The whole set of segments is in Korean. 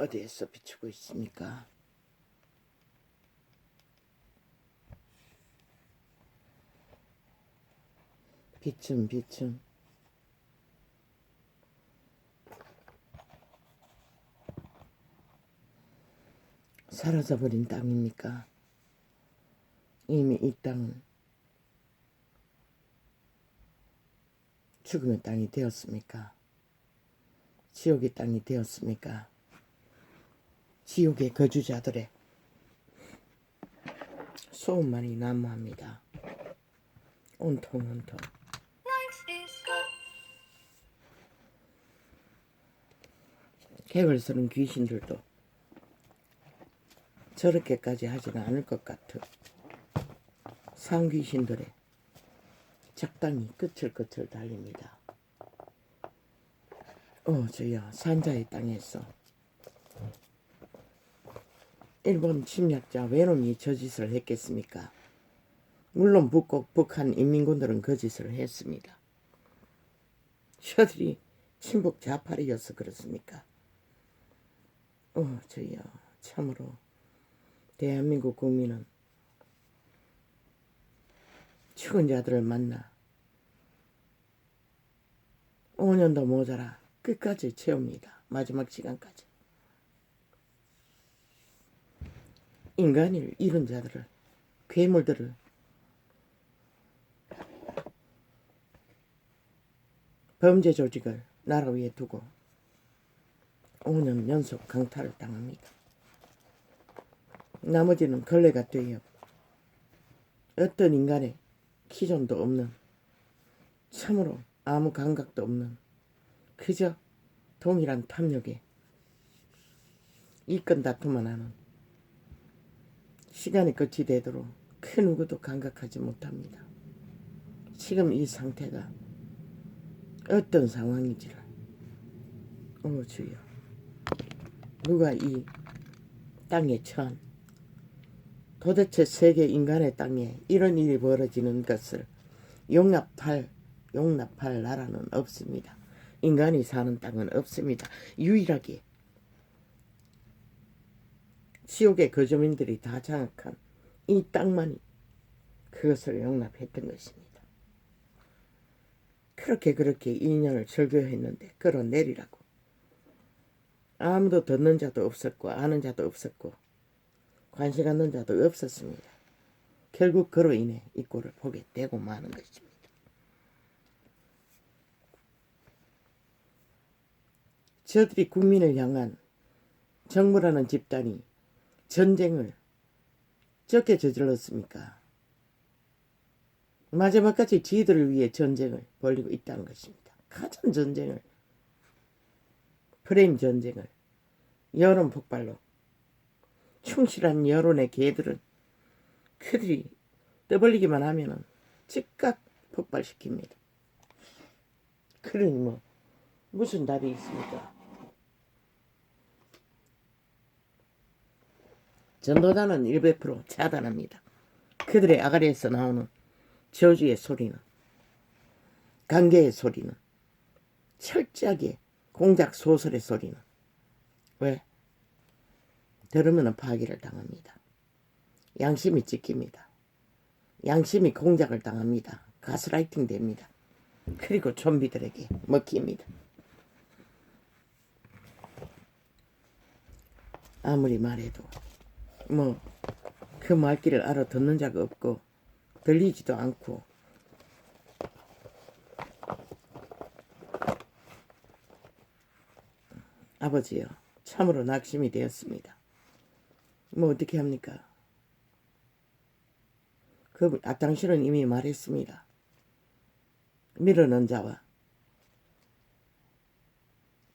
어디에서 비추고 있습니까? 빛은 사라져버린 땅입니까? 이미 이 땅은 죽음의 땅이 되었습니까? 지옥의 땅이 되었습니까? 지옥의 거주자들의 소음만이 난무합니다. 온통 개걸스런 귀신들도 저렇게까지 하지는 않을 것 같아. 상귀신들의 적당히 끝을 달립니다. 저야 산자의 땅에서 일본 침략자 외놈이 저 짓을 했겠습니까? 물론 북한 인민군들은 그 짓을 했습니다. 저들이 친북 좌파리여서 그렇습니까? 저야 참으로 대한민국 국민은 죽은 자들을 만나 5년도 모자라 끝까지 채웁니다. 마지막 시간까지. 인간을 잃은 자들을, 괴물들을 범죄 조직을 나라 위에 두고 5년 연속 강탈을 당합니다. 나머지는 걸레가 되어 어떤 인간의 기존도 없는, 참으로 아무 감각도 없는, 그저 동일한 탐욕에 이권 다툼만 하는, 시간이 끝이 되도록 그 누구도 감각하지 못합니다. 지금 이 상태가 어떤 상황인지를 주여, 누가 이 땅에 처한, 도대체 세계 인간의 땅에 이런 일이 벌어지는 것을 용납할 나라는 없습니다. 인간이 사는 땅은 없습니다. 유일하게 지옥의 거주민들이 다 장악한 이 땅만이 그것을 용납했던 것입니다. 그렇게 2년을 절교했는데 끌어내리라고 아무도 듣는 자도 없었고 아는 자도 없었고 관심 갖는 자도 없었습니다. 결국 그로 인해 이 꼴을 보게 되고 마는 것입니다. 저들이 국민을 향한 정부라는 집단이 전쟁을 적게 저질렀습니까? 마지막까지 지들을 위해 전쟁을 벌이고 있다는 것입니다. 가전 전쟁을, 프레임 전쟁을, 여론 폭발로 충실한 여론의 개들은 그들이 떠벌리기만 하면은 즉각 폭발시킵니다. 그러니 무슨 답이 있습니까? 전도단은 100% 차단합니다. 그들의 아가리에서 나오는 저주의 소리는, 관계의 소리는, 철저하게 공작 소설의 소리는, 왜? 들으면 파기를 당합니다. 양심이 찢깁니다. 양심이 공작을 당합니다. 가스라이팅 됩니다. 그리고 좀비들에게 먹힙니다. 아무리 말해도 그 말귀를 알아듣는 자가 없고 들리지도 않고 아버지요, 참으로 낙심이 되었습니다. 어떻게 합니까? 당신은 이미 말했습니다. 밀어넣은 자와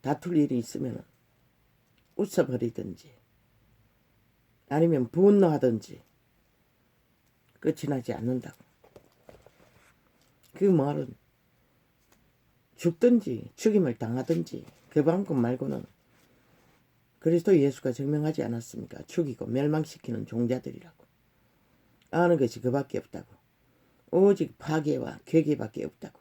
다툴 일이 있으면 웃어버리든지 아니면 분노하든지 끝이 나지 않는다고. 그 말은 죽든지 죽임을 당하든지 그 방법 말고는 그리스도 예수가 증명하지 않았습니까? 죽이고 멸망시키는 종자들이라고. 아는 것이 그밖에 없다고. 오직 파괴와 괴계밖에 없다고.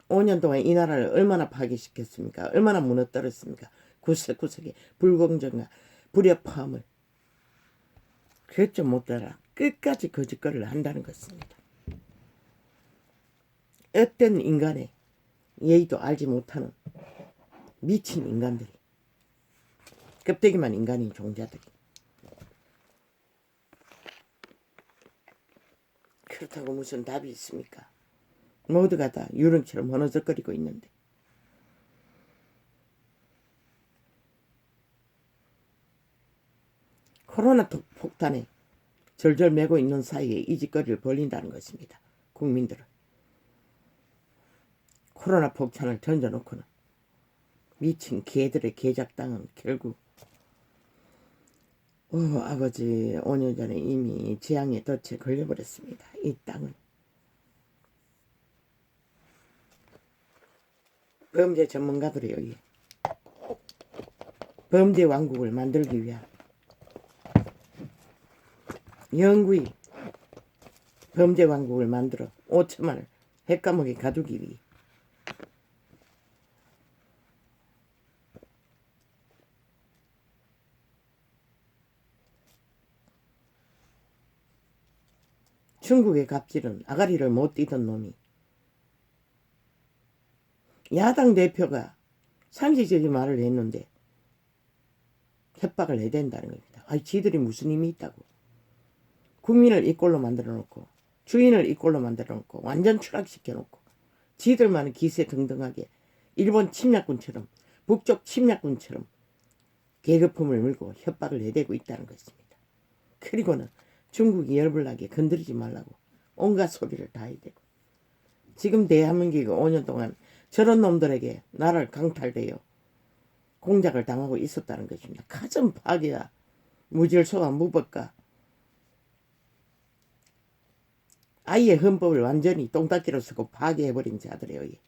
5년 동안 이 나라를 얼마나 파괴시켰습니까? 얼마나 무너뜨렸습니까? 구석구석에 불공정과 불협화음을 그것 못 따라 끝까지 거짓거리를 한다는 것입니다. 어떤 인간의 예의도 알지 못하는 미친 인간들이, 껍데기만 인간인 종자들이, 그렇다고 무슨 답이 있습니까? 모두가 다 유령처럼 허너적거리고 있는데. 코로나 폭탄에 절절 매고 있는 사이에 이 짓거리를 벌린다는 것입니다. 국민들은. 코로나 폭탄을 던져놓고는 미친 개들의 개작당은 결국 아버지 5년 전에 이미 재앙의 덫에 걸려버렸습니다. 이 땅은. 범죄 전문가들에 의해 범죄 왕국을 만들기 위한 영구히 범죄 왕국을 만들어 5천만을 핵감옥에 가두기 위해 중국의 갑질은 아가리를 못 뛰던 놈이 야당 대표가 상식적인 말을 했는데 협박을 해야 된다는 겁니다. 아니 지들이 무슨 힘이 있다고. 국민을 이 꼴로 만들어 놓고 주인을 이 꼴로 만들어 놓고 완전 추락시켜 놓고 지들만은 기세등등하게 일본 침략군처럼 북쪽 침략군처럼 계급품을 물고 협박을 해대고 있다는 것입니다. 그리고는 중국이 열불나게 건드리지 말라고 온갖 소리를 다 해대고 지금 대한민국이 5년 동안 저런 놈들에게 나라를 강탈되어 공작을 당하고 있었다는 것입니다. 가정 파괴와 무질서와 무법과 아예 헌법을 완전히 똥닦이로 쓰고 파괴해버린 자들에 의해.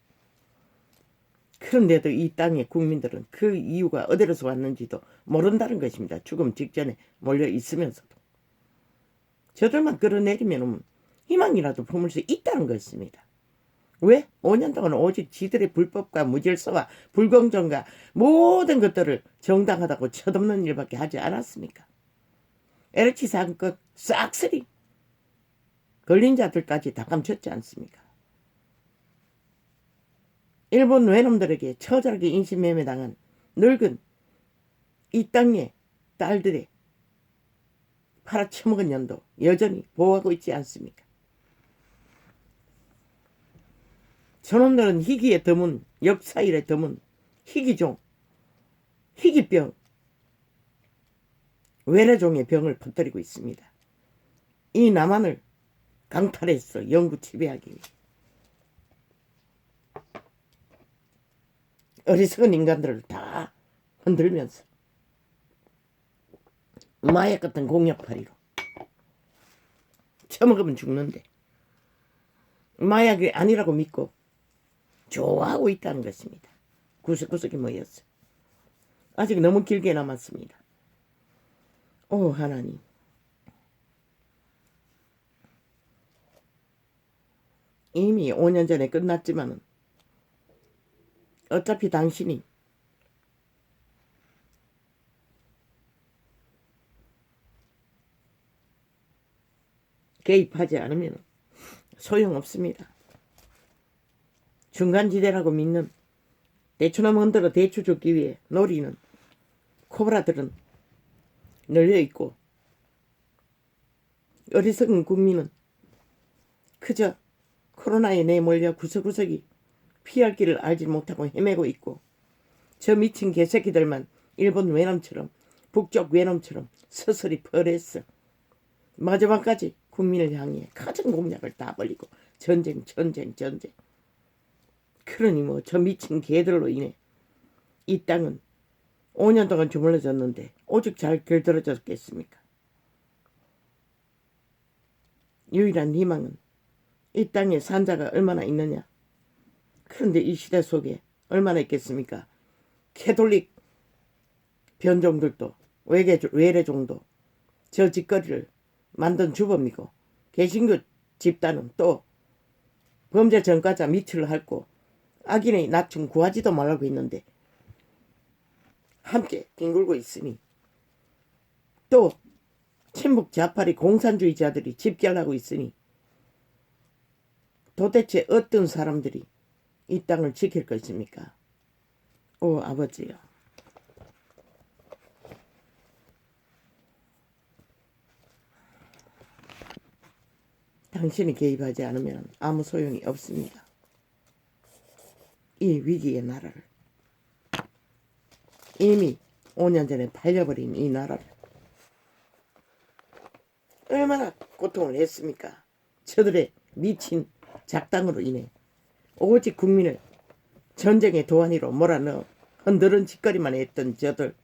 그런데도 이 땅의 국민들은 그 이유가 어디로서 왔는지도 모른다는 것입니다. 죽음 직전에 몰려 있으면서도. 저들만 끌어내리면 희망이라도 품을 수 있다는 것입니다. 왜? 5년 동안 오직 지들의 불법과 무질서와 불공정과 모든 것들을 정당하다고 쳐덮는 일밖에 하지 않았습니까? LH 사건 싹쓸이 걸린 자들까지 다 감췄지 않습니까? 일본 외놈들에게 처절하게 인신매매당한 늙은 이 땅의 딸들의 팔아쳐먹은 년도 여전히 보호하고 있지 않습니까? 저놈들은 희귀에 드문 역사일에 드문 희귀종, 희귀병, 외래종의 병을 퍼뜨리고 있습니다. 이 남한을 강탈해서 영구 지배하기 위해. 어리석은 인간들을 다 흔들면서 마약 같은 공약팔이로 처먹으면 죽는데 마약이 아니라고 믿고 좋아하고 있다는 것입니다. 구석구석이 모였어요. 아직 너무 길게 남았습니다. 오 하나님, 이미 5년 전에 끝났지만은 어차피 당신이 개입하지 않으면 소용없습니다. 중간지대라고 믿는 대추나무 흔들어 대추 줍기 위해 노리는 코브라들은 널려있고 어리석은 국민은 그저 코로나에 내몰려 구석구석이 피할 길을 알지 못하고 헤매고 있고 저 미친 개새끼들만 일본 외놈처럼 북쪽 외놈처럼 서서히 퍼냈어. 마지막까지 국민을 향해 가정 공약을 다 벌리고 전쟁. 그러니 뭐 저 미친 개들로 인해 이 땅은 5년 동안 주물러졌는데 오죽 잘 결들어졌겠습니까? 유일한 희망은 이 땅에 산자가 얼마나 있느냐. 그런데 이 시대 속에 얼마나 있겠습니까? 캐톨릭 변종들도 외래종도 저 짓거리를 만든 주범이고 개신교 집단은 또 범죄 전과자 밑을 핥고 악인의 낙충 구하지도 말라고 했는데 함께 뒹굴고 있으니 또 친북 좌파리 공산주의자들이 집결하고 있으니 도대체 어떤 사람들이 이 땅을 지킬 것입니까? 오 아버지요. 당신이 개입하지 않으면 아무 소용이 없습니다. 이 위기의 나라를 이미 5년 전에 팔려버린 이 나라를 얼마나 고통을 했습니까? 저들의 미친 작당으로 인해 오직 국민을 전쟁의 도안이로 몰아넣어 흔들은 짓거리만 했던 저들,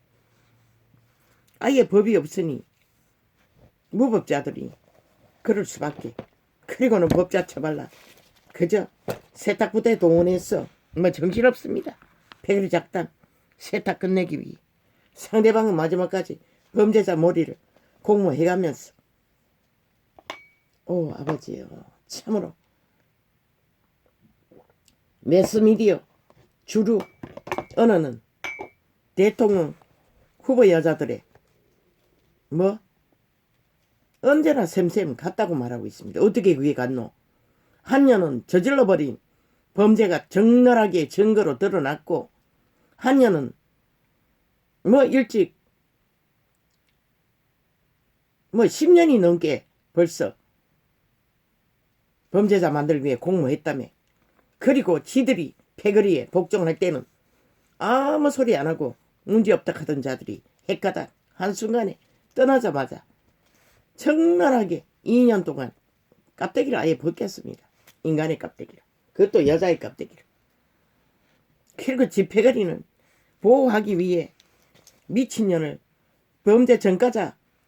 아예 법이 없으니 무법자들이 그럴 수밖에. 그리고는 법자 처발라 그저 세탁부대 동원해서 뭐 정신없습니다. 패거리 작당 세탁 끝내기 위해 상대방은 마지막까지 범죄자 머리를 공모해가면서 오 아버지요, 참으로 매스미디어 주류 언어는 대통령 후보 여자들의 뭐 언제나 샘샘 같다고 말하고 있습니다. 어떻게 그게 같노? 한 년은 저질러버린 범죄가 적나라하게 증거로 드러났고 한 년은 뭐 일찍 뭐 10년이 넘게 벌써 범죄자 만들기 위해 공모했다며. 그리고 지들이 패거리에 복종할 때는 아무 소리 안 하고 문제없다 하던 자들이 헷가닥 한순간에 떠나자마자 적나라하게 2년 동안 깝대기를 아예 벗겼습니다. 인간의 깝대기를. 그것도 여자의 깝대기를. 그리고 집패거리는 보호하기 위해 미친년을 범죄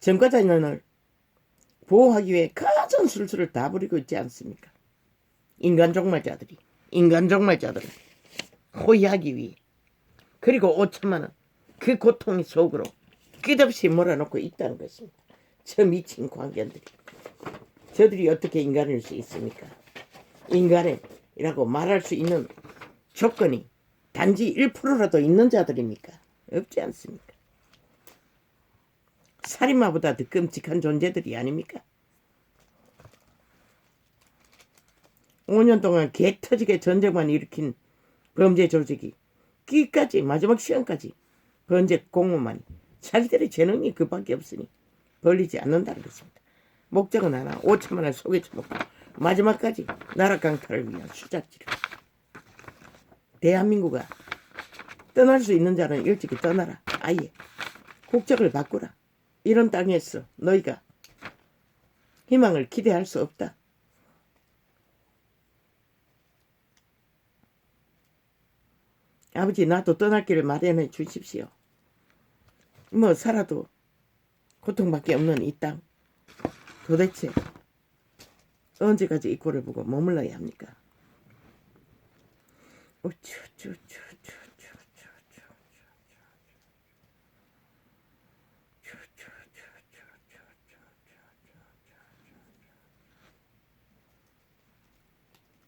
전과자년을 보호하기 위해 가전 술수를 다 부리고 있지 않습니까? 인간 종말자들을 호위하기 위해. 그리고 5천만 원 그 고통의 속으로 끝없이 몰아넣고 있다는 것입니다. 저 미친 광견들이. 저들이 어떻게 인간일 수 있습니까? 인간이라고 말할 수 있는 조건이 단지 1%라도 있는 자들입니까? 없지 않습니까? 살인마보다 더 끔찍한 존재들이 아닙니까? 5년 동안 개 터지게 전쟁만 일으킨 범죄 조직이 끝까지 마지막 시간까지 범죄 공무만이 자기들의 재능이 그밖에 없으니 벌리지 않는다는 것입니다. 목적은 하나, 5천만 원을 속에 쳐먹고 마지막까지 나라 강탈을 위한 수작질. 대한민국아, 떠날 수 있는 자는 일찍이 떠나라. 아예 국적을 바꾸라. 이런 땅에서 너희가 희망을 기대할 수 없다. 아버지, 나도 떠날 길을 마련해 주십시오. 뭐 살아도 고통밖에 없는 이 땅, 도대체 언제까지 이 꼴을 보고 머물러야 합니까?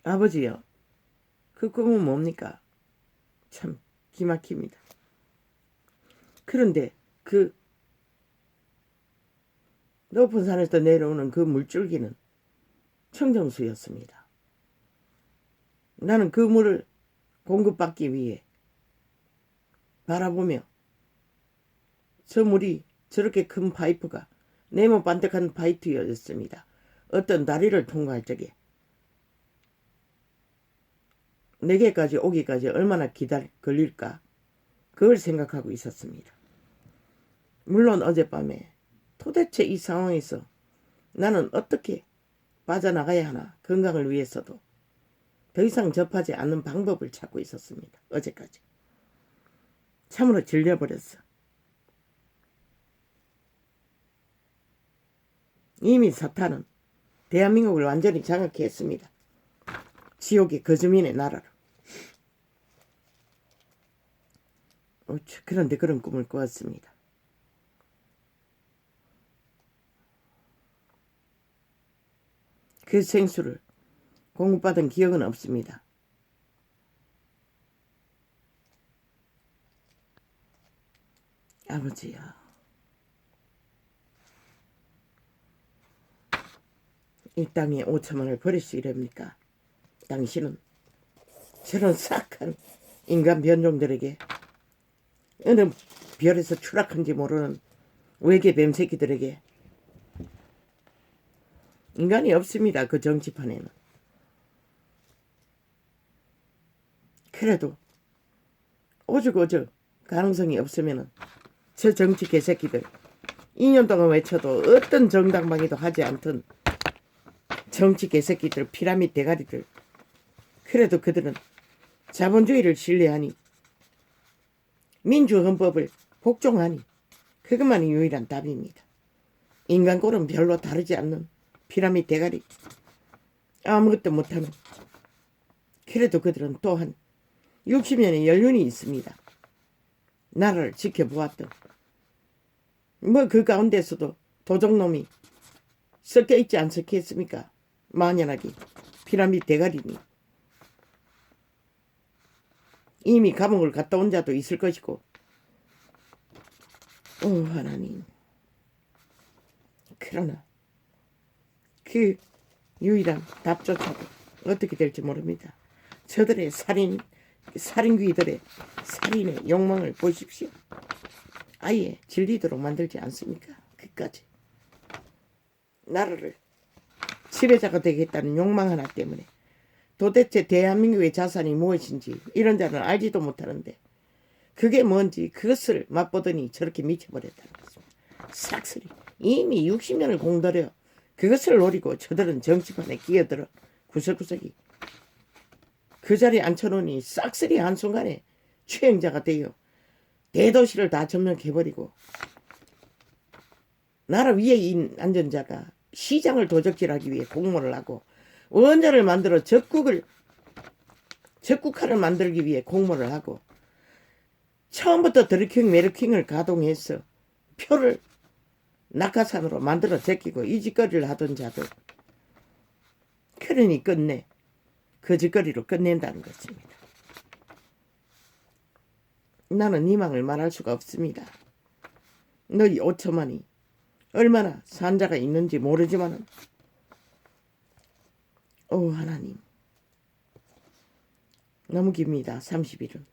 아버지요, 그 꿈은 뭡니까? 참 기막힙니다. 그런데 그 높은 산에서 내려오는 그 물줄기는 청정수였습니다. 나는 그 물을 공급받기 위해 바라보며 저 물이 저렇게 큰 파이프가 네모 반듯한 파이프였습니다. 어떤 다리를 통과할 적에 내게까지 오기까지 얼마나 걸릴까, 그걸 생각하고 있었습니다. 물론 어젯밤에 도대체 이 상황에서 나는 어떻게 빠져나가야 하나, 건강을 위해서도 더 이상 접하지 않는 방법을 찾고 있었습니다. 어제까지 참으로 질려버렸어. 이미 사탄은 대한민국을 완전히 장악했습니다. 지옥의 거주민의 나라로. 그런데 그런 꿈을 꾸었습니다. 그 생수를 공급받은 기억은 없습니다. 아버지여, 이 땅에 5천만을 버리시렵니까? 당신은 저런 싹한 인간 변종들에게, 어느 별에서 추락한지 모르는 외계 뱀새끼들에게, 인간이 없습니다. 그 정치판에는. 그래도 오죽오죽 가능성이 없으면은 저 정치 개새끼들 2년 동안 외쳐도 어떤 정당방위도 하지 않던 정치 개새끼들, 피라미드 대가리들, 그래도 그들은 자본주의를 신뢰하니, 민주헌법을 복종하니, 그것만이 유일한 답입니다. 인간꼴은 별로 다르지 않는 피라미드 대가리, 아무것도 못하는. 그래도 그들은 또한 60년의 연륜이 있습니다. 나라를 지켜보았던. 뭐 그 가운데서도 도적놈이 섞여있지 않겠습니까? 만연하게 피라미드 대가리니. 이미 감옥을 갔다 온 자도 있을 것이고. 오 하나님, 그러나 그 유일한 답조차도 어떻게 될지 모릅니다. 저들의 살인귀들의 살인의 욕망을 보십시오. 아예 질리도록 만들지 않습니까? 그까지 나라를 지배자가 되겠다는 욕망 하나 때문에 도대체 대한민국의 자산이 무엇인지 이런 자는 알지도 못하는데, 그게 뭔지 그것을 맛보더니 저렇게 미쳐버렸다는 것입니다. 싹쓸이 이미 60년을 공들여 그것을 노리고 저들은 정치판에 끼어들어 구석구석이 그 자리에 앉혀놓으니 싹쓸이 한순간에 추행자가 되어 대도시를 다 점령해버리고, 나라 위에 앉은 자가 시장을 도적질하기 위해 공모를 하고, 원자를 만들어 적국화를 만들기 위해 공모를 하고, 처음부터 드루킹 메르킹을 가동해서 표를 낙하산으로 만들어 제끼고 이 짓거리를 하던 자들, 그러니 끝내 그 짓거리로 끝낸다는 것입니다. 나는 희망을 말할 수가 없습니다. 너희 5천만이 얼마나 산자가 있는지 모르지만은, 오 하나님, 너무 깁니다. 30일은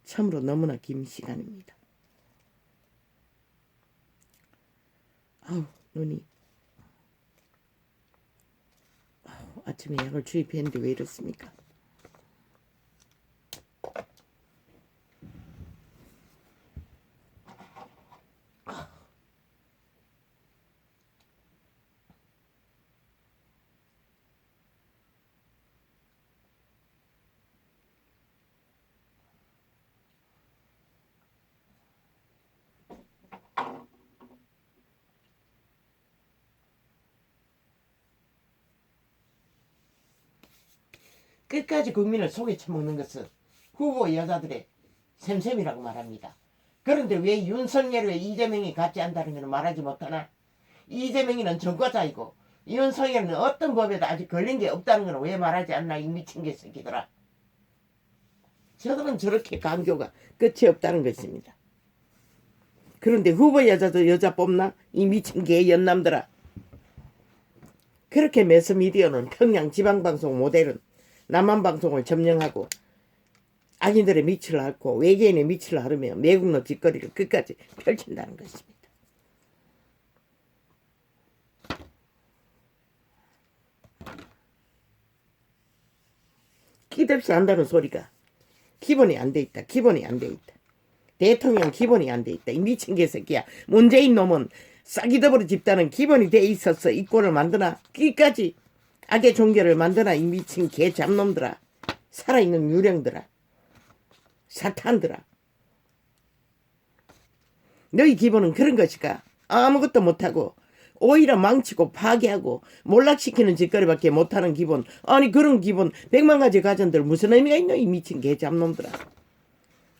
참으로 너무나 긴 시간입니다. 아우 눈이, 아침에 약을 주입했는데 왜 이렇습니까? 끝까지 국민을 속에 쳐먹는 것은 후보 여자들의 셈셈이라고 말합니다. 그런데 왜 윤석열과 이재명이 같이 한다는 것은 말하지 못하나? 이재명이는 전과자이고 윤석열은 어떤 법에도 아직 걸린 게 없다는 건 왜 말하지 않나, 이 미친 개새끼들아. 저들은 저렇게 강조가 끝이 없다는 것입니다. 그런데 후보 여자도 여자 뽑나? 이 미친 개 연남들아. 그렇게 매스미디어는 평양 지방방송 모델은 남한방송을 점령하고 악인들의 밑을 앓고 외계인의 밑을 앓으며 매국노 짓거리를 끝까지 펼친다는 것입니다. 끼없이 한다는 소리가 기본이 안 돼 있다. 기본이 안 돼 있다. 대통령 기본이 안 돼 있다. 이 미친 개새끼야. 문재인 놈은 싹이더버리 집단은 기본이 돼 있었어. 이 꼴을 만드나? 끼까지 악의 종교를 만드나? 이 미친 개 잡놈들아. 살아있는 유령들아. 사탄들아. 너희 기본은 그런 것이까? 아무것도 못하고 오히려 망치고 파괴하고 몰락시키는 짓거리밖에 못하는 기본. 아니 그런 기본 100만 가지 가전들 무슨 의미가 있노? 이 미친 개 잡놈들아.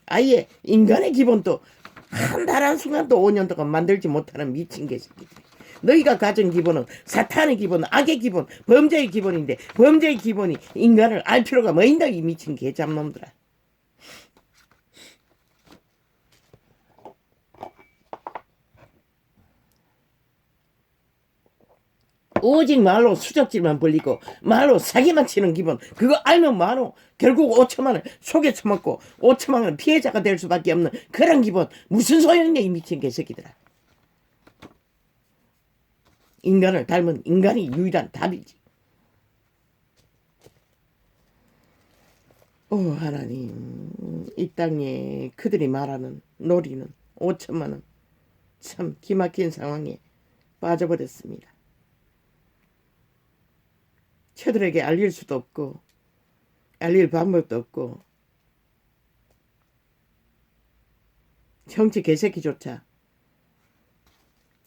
아예 인간의 기본도 한 달 한순간도 5년 동안 만들지 못하는 미친 개새끼들. 너희가 가진 기본은 사탄의 기본, 악의 기본, 범죄의 기본인데 범죄의 기본이 인간을 알 필요가 뭐 있나, 이 미친 개잡놈들아. 오직 말로 수작질만 벌리고 말로 사기만 치는 기분, 그거 알면 뭐하노? 결국 5천만 원 속에 처먹고 5천만 원 피해자가 될 수밖에 없는 그런 기분, 무슨 소용이냐 이 미친 개새끼들아. 인간을 닮은 인간이 유일한 답이지. 오 하나님, 이 땅에 그들이 말하는 놀이는 5천만 원, 참 기막힌 상황에 빠져버렸습니다. 처들에게 알릴 수도 없고 알릴 방법도 없고 정치 개새끼조차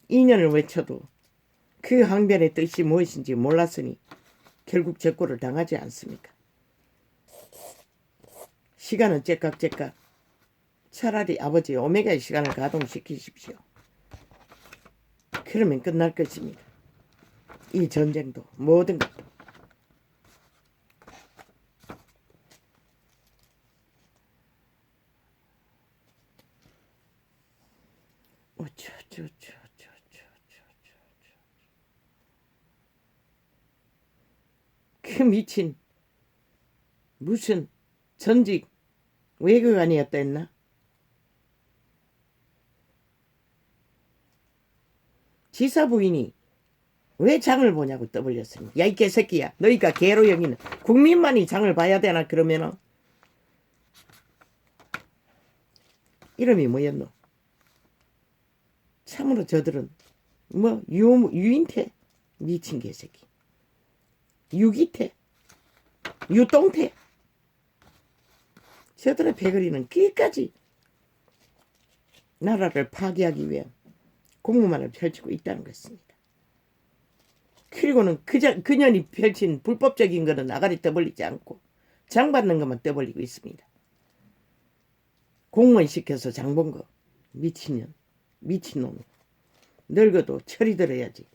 2년을 외쳐도 그 항변의 뜻이 무엇인지 몰랐으니 결국 적고를 당하지 않습니까? 시간은 째깍째깍. 차라리 아버지 오메가의 시간을 가동시키십시오. 그러면 끝날 것입니다. 이 전쟁도 모든 것도. 그 미친 무슨 전직 외교관이었다 했나? 지사 부인이 왜 장을 보냐고 떠벌렸으니, 야 이 개새끼야, 너희가 개로 여기는 국민만이 장을 봐야 되나? 그러면은 이름이 뭐였노? 참으로 저들은 뭐 유인태, 미친 개새끼, 유기태, 유똥태, 저들의 패거리는 끝까지 나라를 파괴하기 위한 공무만을 펼치고 있다는 것입니다. 그리고는 그년이 펼친 불법적인 것은 아가리 떠벌리지 않고 장 받는 것만 떠벌리고 있습니다. 공무원 시켜서 장 본 거 미친년, 미친놈. 늙어도 철이 들어야지.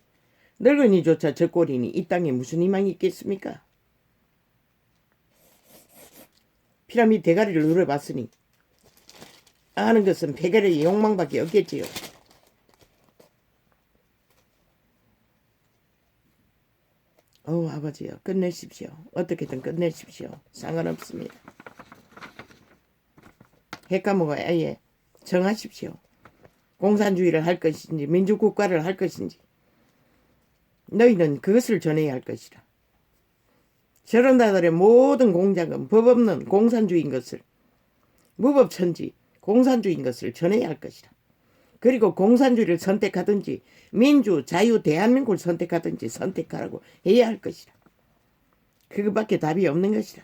늙은이조차 저 꼴이니 이 땅에 무슨 희망이 있겠습니까? 피라미드 대가리를 누려봤으니 아는 것은 패거리의 욕망밖에 없겠지요. 아버지요, 끝내십시오. 어떻게든 끝내십시오. 상관없습니다. 핵과목을 아예 정하십시오. 공산주의를 할 것인지 민주국가를 할 것인지 너희는 그것을 전해야 할 것이라. 저런 자들의 모든 공작은 법 없는 공산주의인 것을, 무법천지 공산주의인 것을 전해야 할 것이라. 그리고 공산주의를 선택하든지 민주, 자유, 대한민국을 선택하든지 선택하라고 해야 할 것이라. 그것밖에 답이 없는 것이라.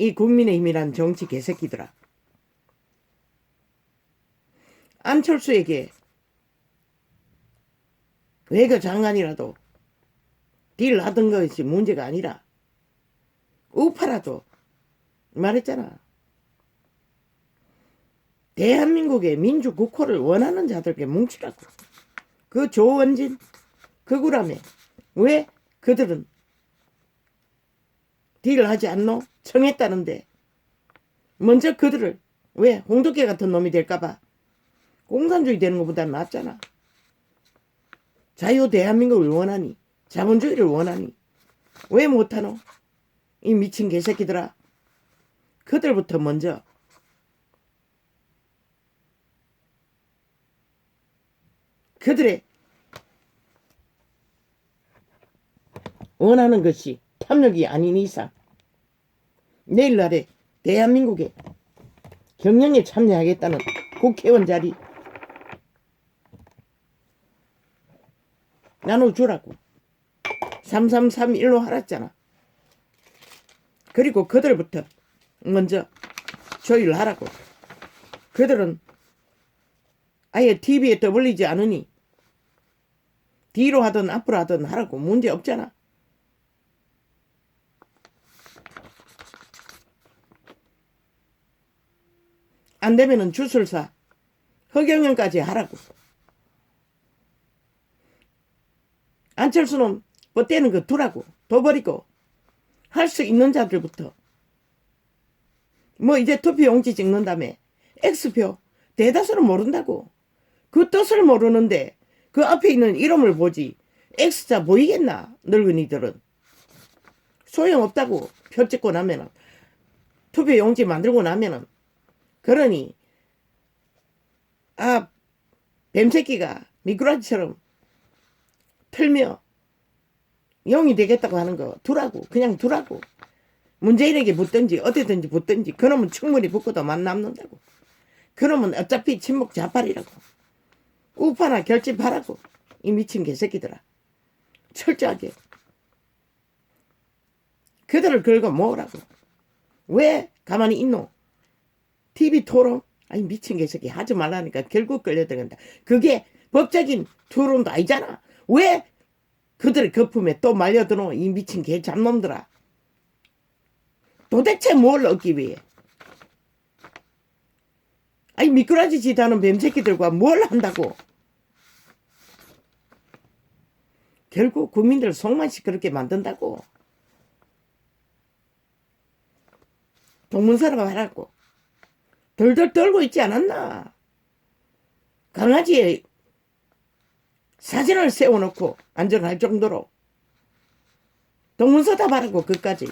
이 국민의힘이란 정치 개새끼들아, 안철수에게 외교 장관이라도 딜 하던 것이 문제가 아니라 우파라도 말했잖아. 대한민국의 민주국호를 원하는 자들에게 뭉치라고. 그 조원진, 그 구라며 왜 그들은 딜을 하지 않노? 청했다는데 먼저 그들을 왜 홍두깨 같은 놈이 될까봐 공산주의 되는 것보다 낫잖아. 자유 대한민국을 원하니, 자본주의를 원하니 왜 못하노? 이 미친 개새끼들아. 그들부터 먼저 그들의 원하는 것이 탐욕이 아닌 이상 내일날에 대한민국의 경영에 참여하겠다는 국회의원 자리 나눠주라고. 3331로 하랬잖아. 그리고 그들부터 먼저 조율을 하라고. 그들은 아예 TV에 떠벌리지 않으니 뒤로 하든 앞으로 하든 하라고. 문제 없잖아. 안 되면은 주술사 허경영까지 하라고. 안철수는 뻗대는 거 두라고. 둬버리고 할 수 있는 자들부터 뭐 이제 투표용지 찍는 다음에 X표 대다수는 모른다고. 그 뜻을 모르는데 그 앞에 있는 이름을 보지 X자 보이겠나. 늙은이들은 소용없다고. 표 찍고 나면은 투표용지 만들고 나면은. 그러니 뱀새끼가 미꾸라지처럼 틀며 용이 되겠다고 하는 거 두라고. 그냥 두라고. 문재인에게 붙든지 어디든지 붙든지 그놈은 충분히 붙고도 만 남는다고. 그놈은 어차피 친목 좌팔이라고. 우파나 결집하라고. 이 미친 개새끼들아. 철저하게 그들을 긁어 모으라고. 왜 가만히 있노? TV 토론? 아니 미친 개새끼 하지 말라니까 결국 끌려들어간다. 그게 법적인 토론도 아니잖아. 왜 그들의 거품에 또 말려드노? 이 미친 개 잡놈들아. 도대체 뭘 얻기 위해? 아니 미꾸라지 짓 하는 뱀새끼들과 뭘 한다고? 결국 국민들 속만 시끄럽게 만든다고. 동문서라고 하라고. 덜덜 떨고 있지 않았나? 강아지에 사진을 세워놓고 안전할 정도로 동문서답 하라고. 끝까지.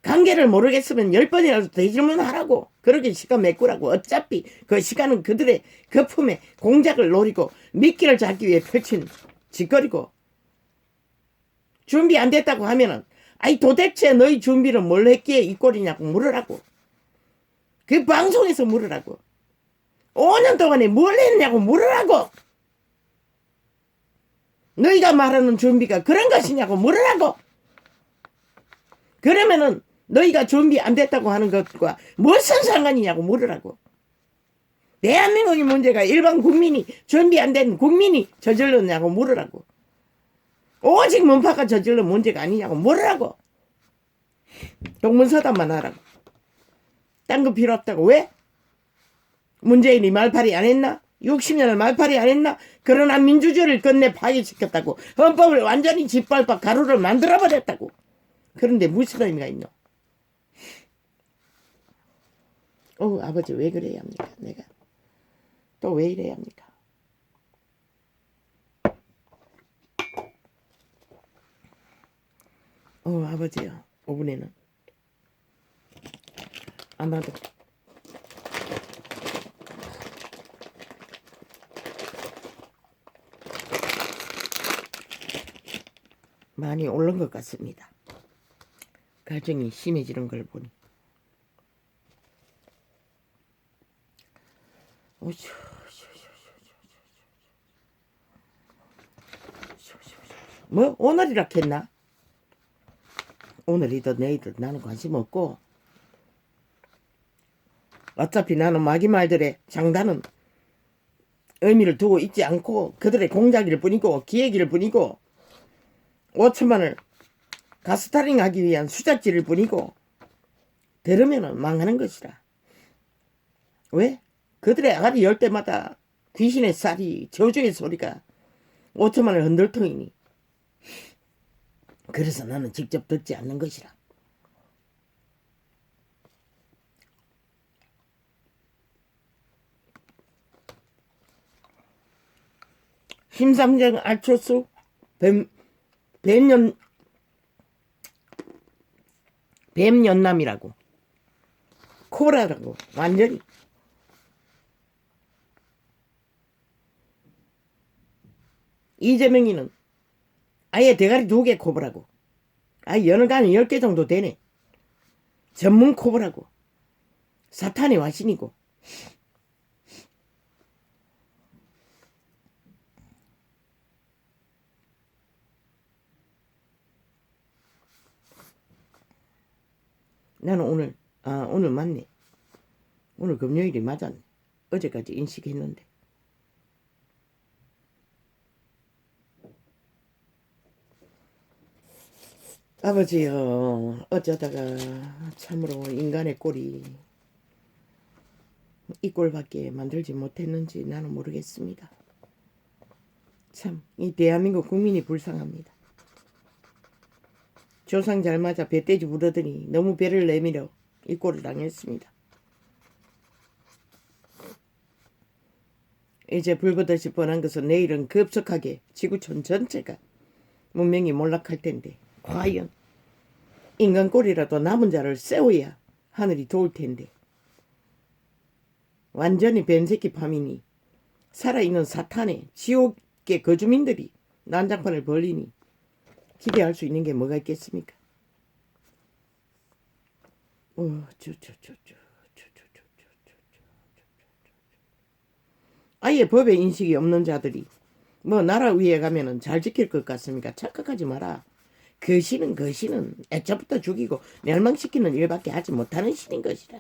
관계를 모르겠으면 10번이라도 대질문 하라고. 그렇게 시간 메꾸라고. 어차피 그 시간은 그들의 거품에 공작을 노리고 미끼를 잡기 위해 펼친 짓거리고. 준비 안 됐다고 하면은 아니 도대체 너희 준비를 뭘 했기에 이 꼴이냐고 물으라고. 그 방송에서 물으라고. 5년 동안에 뭘 했냐고 물으라고. 너희가 말하는 준비가 그런 것이냐고 물으라고. 그러면은 너희가 준비 안 됐다고 하는 것과 무슨 상관이냐고 물으라고. 대한민국의 문제가 일반 국민이 준비 안 된 국민이 저질렀냐고 물으라고. 오직 문파가 저질른 문제가 아니냐고 물으라고. 동문서답만 하라고. 딴 거 필요 없다고. 왜? 문재인이 말팔이 안 했나? 60년을 말팔이 안 했나? 그러나 민주주의를 끝내 파괴시켰다고. 헌법을 완전히 짓밟아 가루를 만들어버렸다고. 그런데 무슨 의미가 있노? 아버지 왜 그래야 합니까? 내가 또 왜 이래야 합니까? 아버지요. 5분에는 아마도 많이 오른 것 같습니다. 갈증이 심해지는 걸 보니. 뭐 오늘이라 했나? 오늘이든 내일이든 나는 관심 없고 어차피 나는 마귀 말들의 장단은 의미를 두고 있지 않고 그들의 공작일 뿐이고 기획일 뿐이고 5천만을 가스타링하기 위한 수작질일 뿐이고 들으면은 망하는 것이라. 왜? 그들의 아가리 열 때마다 귀신의 쌀이 저주의 소리가 5천만을 흔들통이니. 그래서 나는 직접 듣지 않는 것이라. 심상정 알초수 뱀연남이라고. 코라라고. 완전히. 이재명이는 아예 대가리 2개 코브라고. 연어간은 10개 정도 되네. 전문 코브라고. 사탄의 와신이고. 나는 오늘 맞네. 오늘 금요일이 맞았네. 어제까지 인식했는데. 아버지요, 어쩌다가 참으로 인간의 꼴이 이 꼴밖에 만들지 못했는지 나는 모르겠습니다. 참, 이 대한민국 국민이 불쌍합니다. 조상 잘 맞아 배떼지 부르더니 너무 배를 내밀어 이 꼴을 당했습니다. 이제 불보듯이 뻔한 것은 내일은 급속하게 지구촌 전체가 문명이 몰락할 텐데 과연 인간 꼴이라도 남은 자를 세워야 하늘이 도울 텐데 완전히 뱀새끼 파민이 살아있는 사탄의 지옥의 거주민들이 난장판을 벌리니 기대할 수 있는 게 뭐가 있겠습니까? 아예 법의 인식이 없는 자들이 뭐 나라 위에 가면은 잘 지킬 것 같습니까? 착각하지 마라. 그 신은 애초부터 죽이고 멸망시키는 일밖에 하지 못하는 신인 것이라.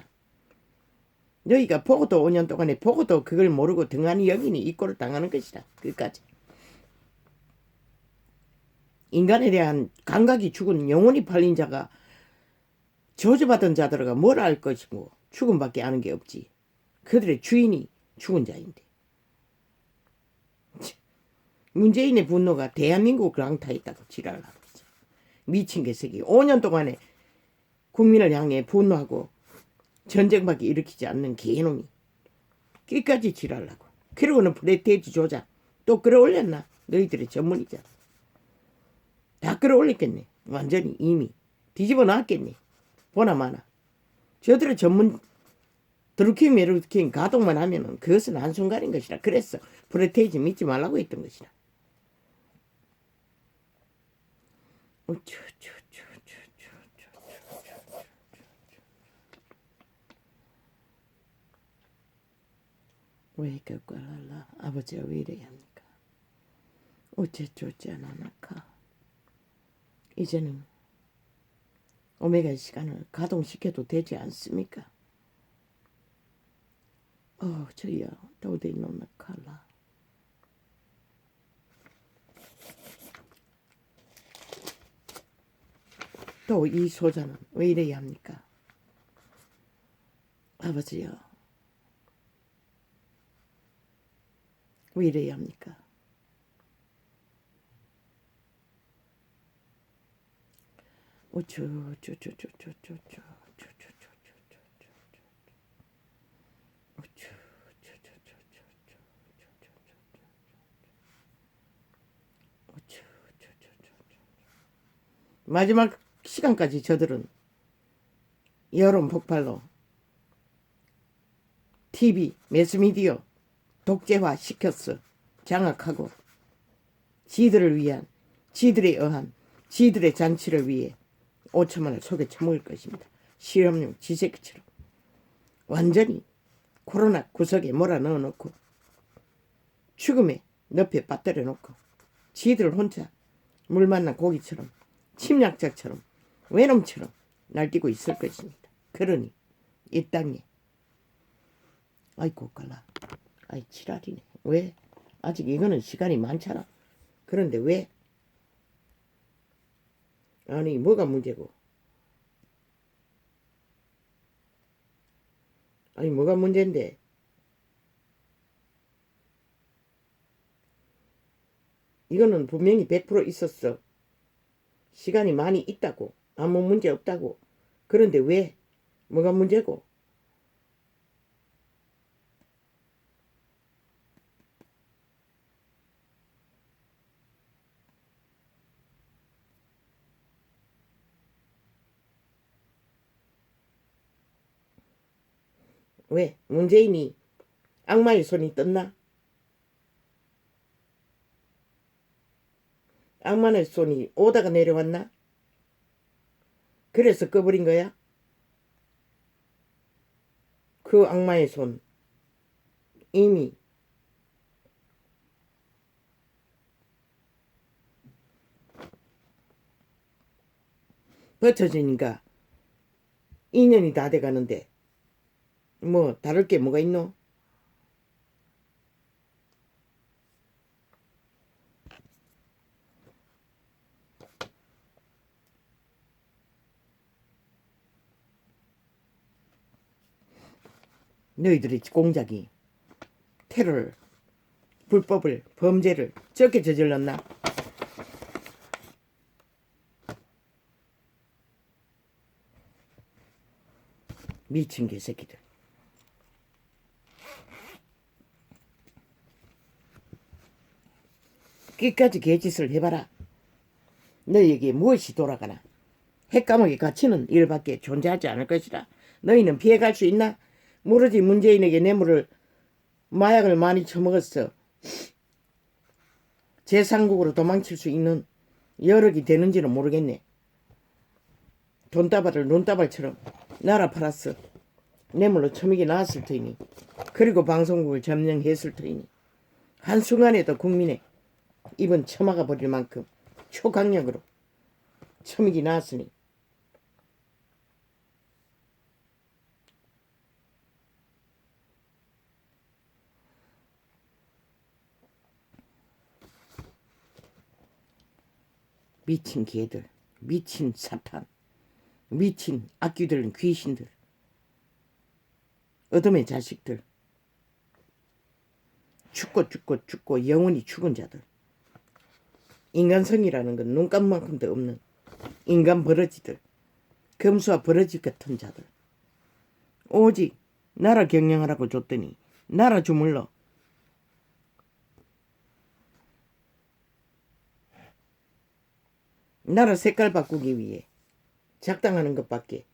너희가 보고도 5년 동안에 보고도 그걸 모르고 등한히 여기니 이 꼴을 당하는 것이다. 끝까지. 인간에 대한 감각이 죽은 영혼이 팔린 자가 저주받은 자들과 뭘 알 것이고 죽음밖에 아는 게 없지. 그들의 주인이 죽은 자인데. 문재인의 분노가 대한민국을 강타했다고 지랄을 하고 있어. 미친 개새끼. 5년 동안에 국민을 향해 분노하고 전쟁밖에 일으키지 않는 개놈이 끝까지 지랄하고. 그러고는 프레테이지 조작 또 끌어올렸나? 너희들의 전문이잖아. 다 끌어올렸겠네. 완전히 이미 뒤집어 놨겠네. 보나 마나. 저들의 전문 드루킹 메루킹 가동만 하면은 그것은 한순간인 것이라. 그래서 프레테이지 믿지 말라고 했던 것이라. 왜 그걸 알라? 아버지가 왜 이래야 합니까? 어째좋지 않아나까? 이제는 오메가 시간을 가동시켜도 되지 않습니까? 저야 도저히 너나칼라. 또 이 소자는 왜 이래야 합니까? 아버지요, 왜 이래야 합니까? 마지막 시간까지 저들은 여론 폭발로 TV, 매스미디어 독재화 시켰어. 장악하고 지들을 위한, 지들에 의한, 지들의 잔치를 위해 5천만 원을 속에 쳐먹을 것입니다. 실험용 지새끼처럼 완전히 코로나 구석에 몰아넣어 놓고 죽음에 늪에 빠뜨려 놓고 지들 혼자 물 만난 고기처럼 침략자처럼 외놈처럼 날뛰고 있을 것입니다. 그러니 이 땅에 아이고 갈라 아이 지랄이네. 왜? 아직 이거는 시간이 많잖아. 그런데 왜? 아니 뭐가 문제고? 아니 뭐가 문제인데? 이거는 분명히 100% 있었어. 시간이 많이 있다고. 아무 문제 없다고. 그런데 왜? 뭐가 문제고? 왜? 문재인이 악마의 손이 떴나? 악마의 손이 오다가 내려왔나? 그래서 꺼버린 거야? 그 악마의 손 이미 버텨지니까 2년이 다 돼가는데 뭐 다를 게 뭐가 있노? 너희들의 공작이 테러를, 불법을, 범죄를 적게 저질렀나? 미친 개새끼들. 끝까지 개짓을 해봐라. 너희에게 무엇이 돌아가나? 핵감옥의 가치는 이밖에 존재하지 않을 것이다. 너희는 피해갈 수 있나? 모르지. 문재인에게 뇌물을, 마약을 많이 처먹었어. 제3국으로 도망칠 수 있는 여력이 되는지는 모르겠네. 돈다발을 눈다발처럼 나라 팔았어. 뇌물로 처먹이 나왔을 터이니, 그리고 방송국을 점령했을 터이니, 한순간에도 국민의 입은 처막아 버릴 만큼 초강력으로 처먹이 나왔으니, 미친 개들, 미친 사탄, 미친 악귀들, 귀신들, 어둠의 자식들, 죽고 영원히 죽은 자들, 인간성이라는 건 눈감만큼도 없는 인간 버러지들, 금수와 버러지 같은 자들, 오직 나라 경영하라고 줬더니 나라 주물러 나라 색깔 바꾸기 위해 작당하는 것밖에.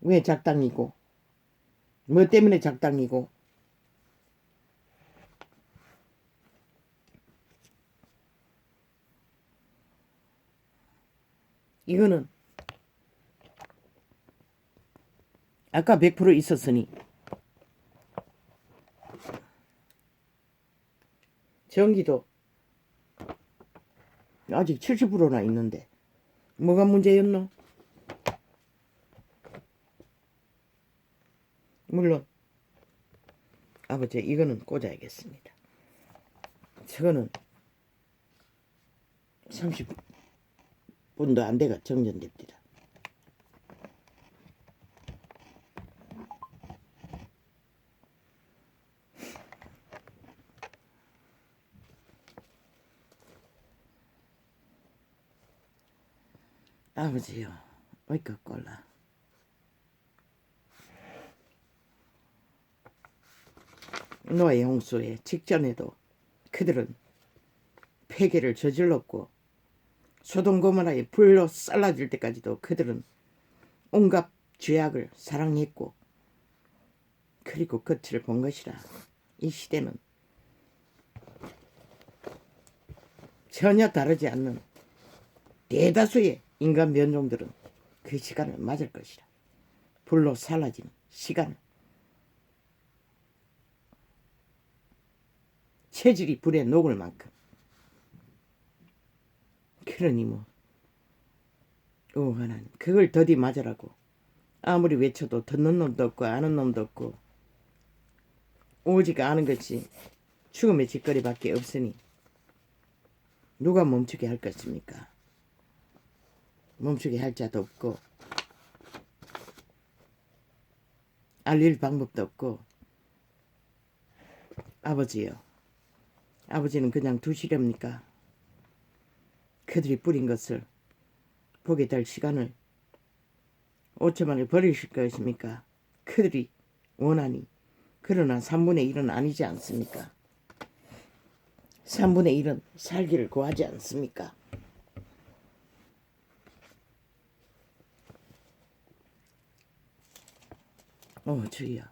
왜 작당이고, 뭐 때문에 작당이고, 이거는 아까 100% 있었으니 전기도 아직 70%나 있는데 뭐가 문제였노? 물론 아버지 이거는 꽂아야겠습니다. 저거는 30분도 안 돼가 정전됩니다. 아버지요, 어이까 꼴라. 노예 홍수에 직전에도 그들은 폐괴를 저질렀고, 소돔고모라에 불로 쌀라질 때까지도 그들은 온갖 죄악을 사랑했고, 그리고 끝을 본 것이라. 이 시대는 전혀 다르지 않는 대다수의 인간 변종들은 그 시간을 맞을 것이라. 불로 살라지는 시간을. 체질이 불에 녹을 만큼. 그러니 뭐 하나님, 그걸 더디 맞으라고 아무리 외쳐도 듣는 놈도 없고 아는 놈도 없고, 오직 아는 것이 죽음의 짓거리밖에 없으니 누가 멈추게 할 것입니까? 멈추게 할 자도 없고 알릴 방법도 없고. 아버지요, 아버지는 그냥 두시렵니까? 그들이 뿌린 것을 보게 될 시간을 5천만을 버리실 것입니까? 그들이 원하니. 그러나 3분의 1은 아니지 않습니까? 3분의 1은 살기를 구하지 않습니까? 주여.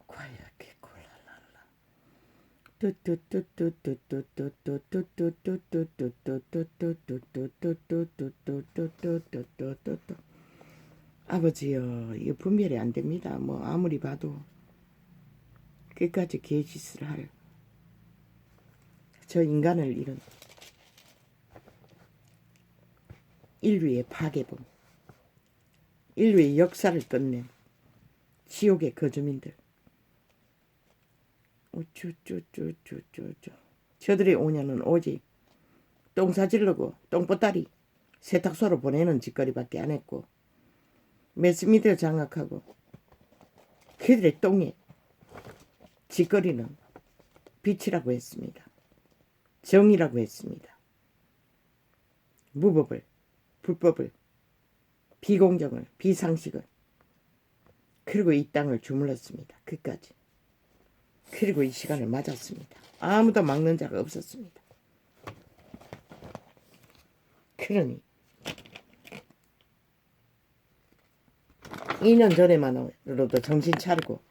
과야게 콜랄랄라. 아버지요, 이거 분별이 안 됩니다. 뭐 아무리 봐도 끝까지 개짓을 할 저 인간을 잃은 인류의 파괴범, 인류의 역사를 끝낸 지옥의 거주민들. 우쭈쭈쭈쭈쭈쭈. 저들의 오년은 오직 똥 사질르고 똥보따리 세탁소로 보내는 짓거리밖에 안 했고, 매스미디어 장악하고 그들의 똥에 짓거리는 빛이라고 했습니다. 정의라고 했습니다. 무법을, 불법을, 비공정을, 비상식을, 그리고 이 땅을 주물렀습니다. 그까지. 그리고 이 시간을 맞았습니다. 아무도 막는 자가 없었습니다. 그러니 2년 전에만으로도 정신 차리고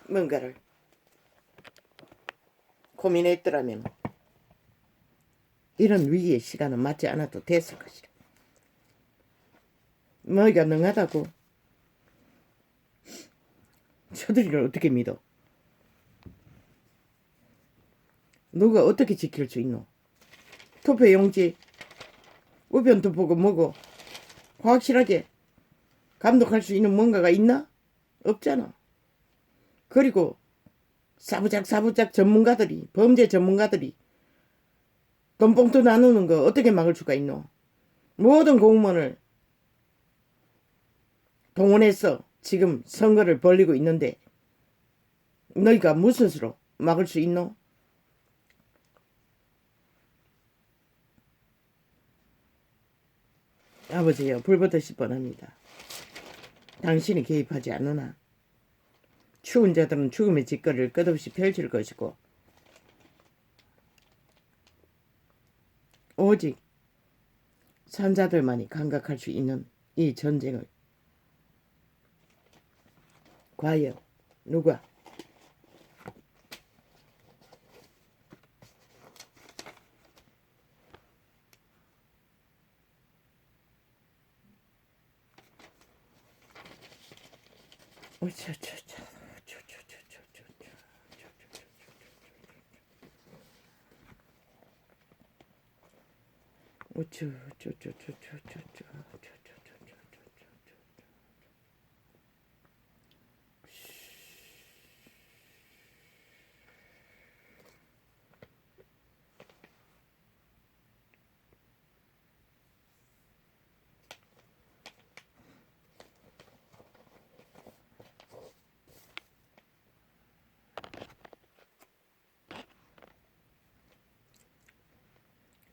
뭔가를 고민했더라면 이런 위기의 시간은 맞지 않아도 됐을 것이라. 너희가 능하다고 저들이를 어떻게 믿어? 누가 어떻게 지킬 수 있노? 투표용지 우편도 보고 뭐고 확실하게 감독할 수 있는 뭔가가 있나? 없잖아. 그리고 사부작 전문가들이, 범죄 전문가들이 돈봉투 나누는 거 어떻게 막을 수가 있노? 모든 공무원을 동원해서 지금 선거를 벌리고 있는데 너희가 무슨 수로 막을 수 있노? 아버지여, 불붙으실 뻔합니다. 당신이 개입하지 않으나 죽은 자들은 죽음의 짓거리를 끝없이 펼칠 것이고, 오직 산자들만이 감각할 수 있는 이 전쟁을 과연 누가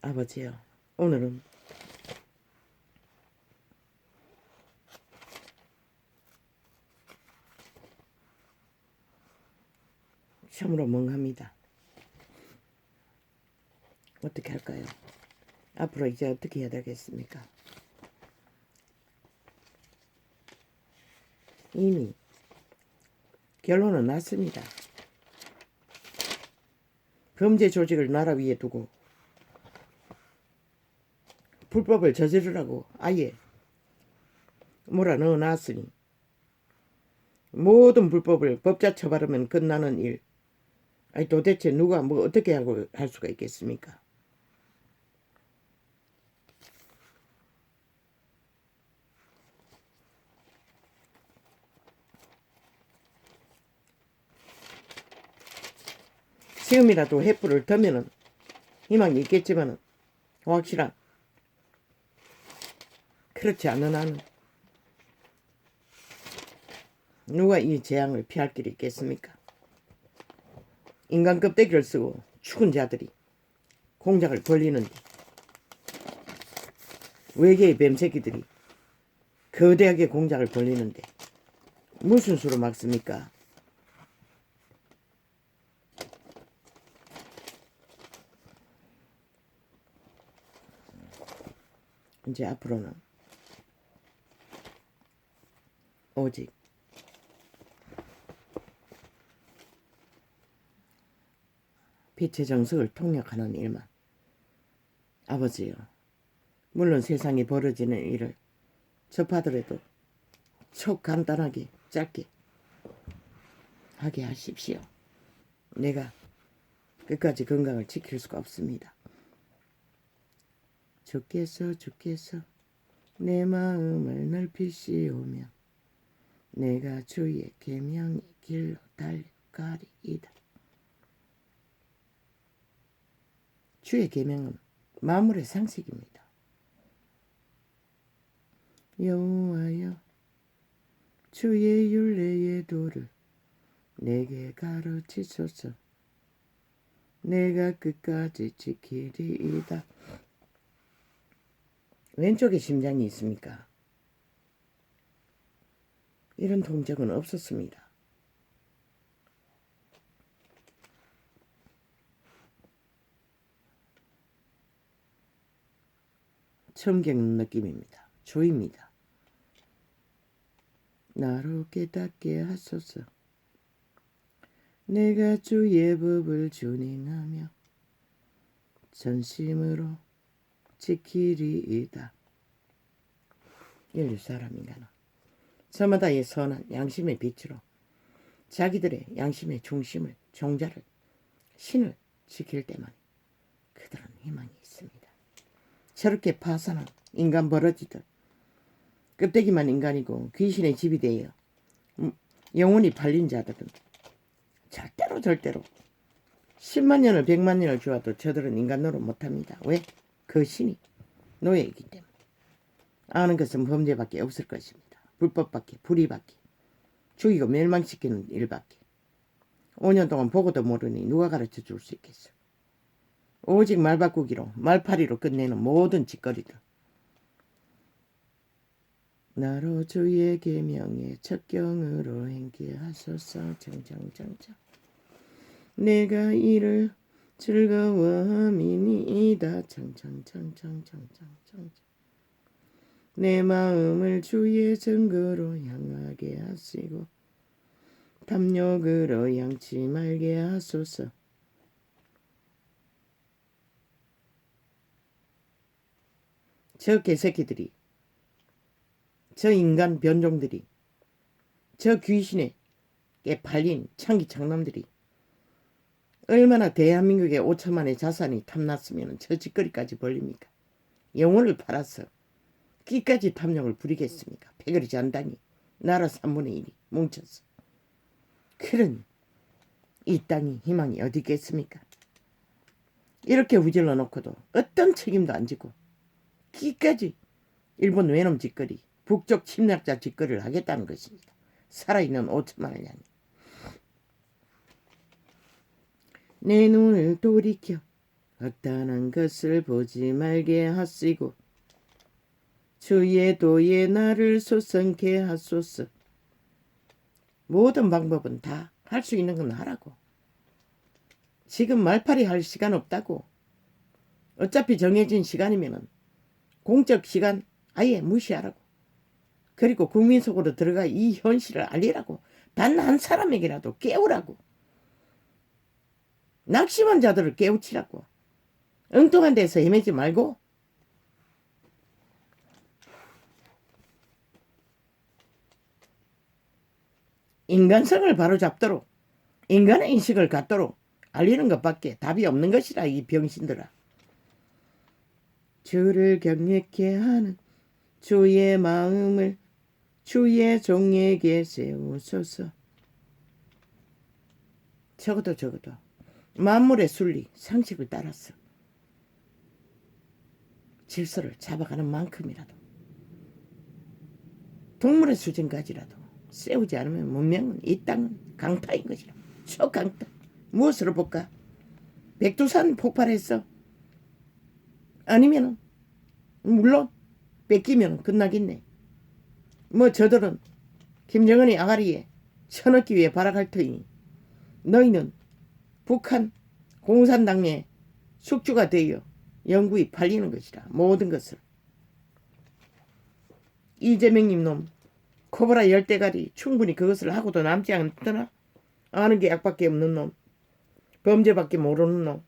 아버지요, 오늘은 참으로 멍합니다. 어떻게 할까요? 앞으로 이제 어떻게 해야 되겠습니까? 이미 결론은 났습니다. 범죄 조직을 나라 위에 두고 불법을 저지르라고 아예 몰아넣어 놨으니 모든 불법을 법자 처벌하면 끝나는 일. 아니 도대체 누가 뭐 어떻게 하고 할 수가 있겠습니까? 지금이라도 횃불을 더면은 희망이 있겠지만은 확실한, 그렇지 않은 한은 누가 이 재앙을 피할 길이 있겠습니까? 인간 껍데기를 쓰고 죽은 자들이 공작을 벌리는데, 외계의 뱀새끼들이 거대하게 공작을 벌리는데 무슨 수로 막습니까? 이제 앞으로는 오직 빛의 정석을 통역하는 일만. 아버지요, 물론 세상에 벌어지는 일을 접하더라도 촉 간단하게 짧게 하게 하십시오. 내가 끝까지 건강을 지킬 수가 없습니다. 주께서 내 마음을 넓히시오며 내가 주의 계명의 길로 달려가리이다. 주의 계명은 만물의 상식입니다. 여호와여 주의 율례의 도를 내게 가르치소서. 내가 끝까지 지키리이다. 왼쪽에 심장이 있습니까? 이런 통증은 없었습니다. 처음 겪는 느낌입니다. 조입니다. 나로 깨닫게 하소서. 내가 주의 법을 준행하며 전심으로 지키리이다. 인류 사람인가는 저마다의 선한 양심의 빛으로 자기들의 양심의 중심을, 종자를, 신을 지킬 때만 그들은 희망이 있습니다. 저렇게 파산한 인간 버러지들, 껍데기만 인간이고 귀신의 집이 되어 영혼이 팔린 자들은 절대로 10만 년을 100만 년을 주어도 저들은 인간 노릇 못합니다. 왜? 그 신이 노예이기 때문에. 아는 것은 범죄밖에 없을 것입니다. 불법밖에, 불의밖에, 죽이고 멸망시키는 일밖에. 5년 동안 보고도 모르니 누가 가르쳐 줄 수 있겠어. 오직 말바꾸기로, 말파리로 끝내는 모든 짓거리들. 나로 주의 계명에 첩경으로 행케 하소서. 정정정정. 내가 이를 즐거워함이니이다. 정정정정정정정. 내 마음을 주의 증거로 향하게 하시고 탐욕으로 양치 말게 하소서. 저 개새끼들이, 저 인간 변종들이, 저 귀신에 팔린 창기 장남들이 얼마나 대한민국의 5천만의 자산이 탐났으면 저 짓거리까지 벌립니까? 영혼을 팔아서 끼까지 탐욕을 부리겠습니까? 패거리 잔당이 나라 3분의 1이 뭉쳐서. 그런 이 땅이 희망이 어디 있겠습니까? 이렇게 후질러 놓고도 어떤 책임도 안 지고 끼까지 일본 외놈 짓거리, 북쪽 침략자 짓거리를 하겠다는 것입니다. 살아있는 5천만을 향해. 내 눈을 돌이켜 악단한 것을 보지 말게 하시고 주의 도에 나를 소성케 하소서. 모든 방법은 다 할 수 있는 건 하라고. 지금 말팔이 할 시간 없다고. 어차피 정해진 시간이면은 공적 시간 아예 무시하라고. 그리고 국민 속으로 들어가 이 현실을 알리라고. 단 한 사람에게라도 깨우라고. 낙심한 자들을 깨우치라고. 엉뚱한 데서 헤매지 말고 인간성을 바로잡도록, 인간의 인식을 갖도록 알리는 것밖에 답이 없는 것이라, 이 병신들아. 주를 경외케 하는 주의 마음을 주의 종에게 세우소서. 적어도 만물의 순리, 상식을 따라서 질서를 잡아가는 만큼이라도, 동물의 수준까지라도 세우지 않으면 문명은, 이 땅은 강타인 것이라. 초강타. 무엇으로 볼까? 백두산 폭발했어. 아니면은 물론 뺏기면 끝나겠네. 뭐 저들은 김정은이 아가리에 쳐넣기 위해 발악할 터이니 너희는 북한 공산당의 숙주가 되어 영구히 팔리는 것이라. 모든 것을. 이재명님 놈 코브라 10대가리 충분히 그것을 하고도 남지 않더나? 아는 게 약밖에 없는 놈, 범죄밖에 모르는 놈,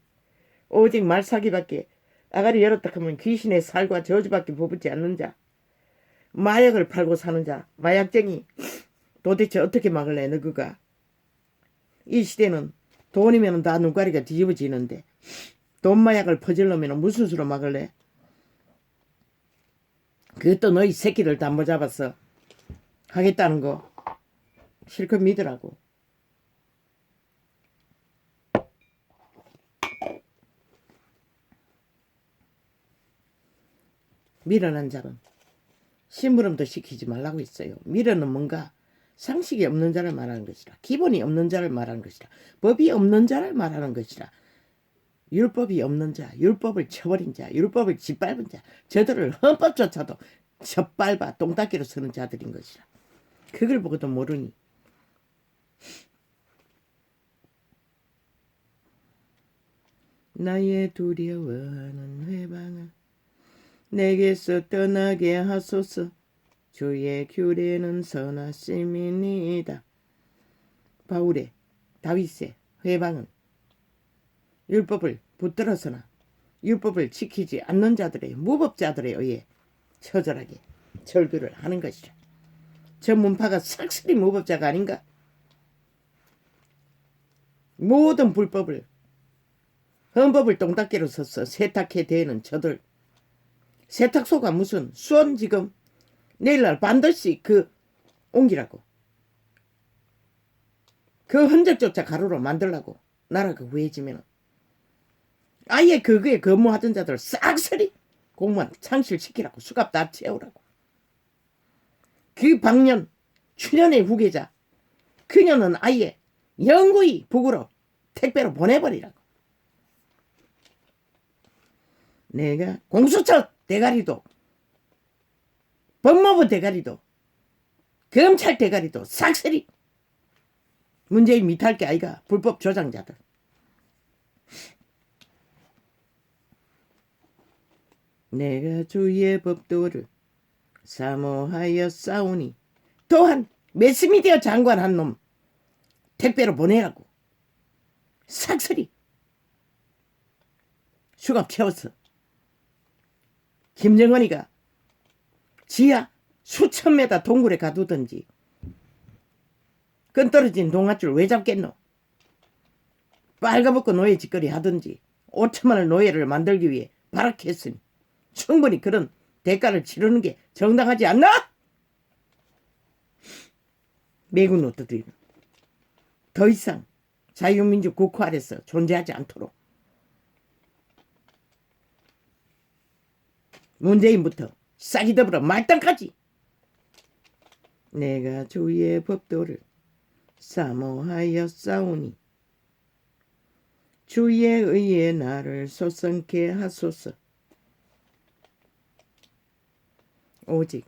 오직 말사기밖에, 아가리 열었다 하면 귀신의 살과 저주밖에 보붙지 않는 자, 마약을 팔고 사는 자, 마약쟁이. 도대체 어떻게 막을래 너그가? 이 시대는 돈이면 다 눈가리가 뒤집어지는데 돈 마약을 퍼질려면 무슨 수로 막을래? 그것도 너희 새끼들 담보 잡아서 하겠다는 거 실컷 믿으라고. 미련한 자는 심부름도 시키지 말라고 했어요. 미련은 뭔가 상식이 없는 자를 말하는 것이라. 기본이 없는 자를 말하는 것이라. 법이 없는 자를 말하는 것이라. 율법이 없는 자, 율법을 쳐버린 자, 율법을 짓밟은 자, 저들을 헌법조차도 젖밟아 똥닦이로 서는 자들인 것이라. 그걸 보고도 모르니. 나의 두려워하는 회방을 내게서 떠나게 하소서. 주의 규례는 선하심이니이다. 바울의 다윗의 회방은 율법을 붙들어서나 율법을 지키지 않는 자들의 무법자들에 의해 처절하게 절규를 하는 것이라. 저 문파가 싹쓸이 무법자가 아닌가? 모든 불법을 헌법을 똥닦이로 써서 세탁해 대는 저들. 세탁소가 무슨 수원 지금 내일날 반드시 그 옮기라고. 그 흔적조차 가루로 만들라고. 나라가 구해지면 아예 그거에 근무하던 자들 싹쓸이 공무원 창실시키라고. 수갑 다 채우라고. 그 방년 추년의 후계자 그녀는 아예 영구히 북으로 택배로 보내버리라고. 내가 공수처 대가리도 법무부 대가리도 검찰 대가리도 싹쓸이 문재인 밑할 게 아이가. 불법 조장자들. 내가 주의 법도를 사모하여 싸우니 또한 매스미디어 장관 한 놈 택배로 보내라고. 싹쓸이 수갑 채웠어. 김정은이가 지하 수천 메다 동굴에 가두든지 끈 떨어진 동아줄 왜 잡겠노? 빨가벗고 노예 짓거리 하든지 5천만원 노예를 만들기 위해 발악했으니 충분히 그런 대가를 치르는 게 정당하지 않나? 매국 노트들이 더 이상 자유민주 국호 아래서 존재하지 않도록 문재인부터 싹이 더불어 말단까지 내가 주의 법도를 사모하여 싸우니 주의 의에 나를 소성케 하소서. 오직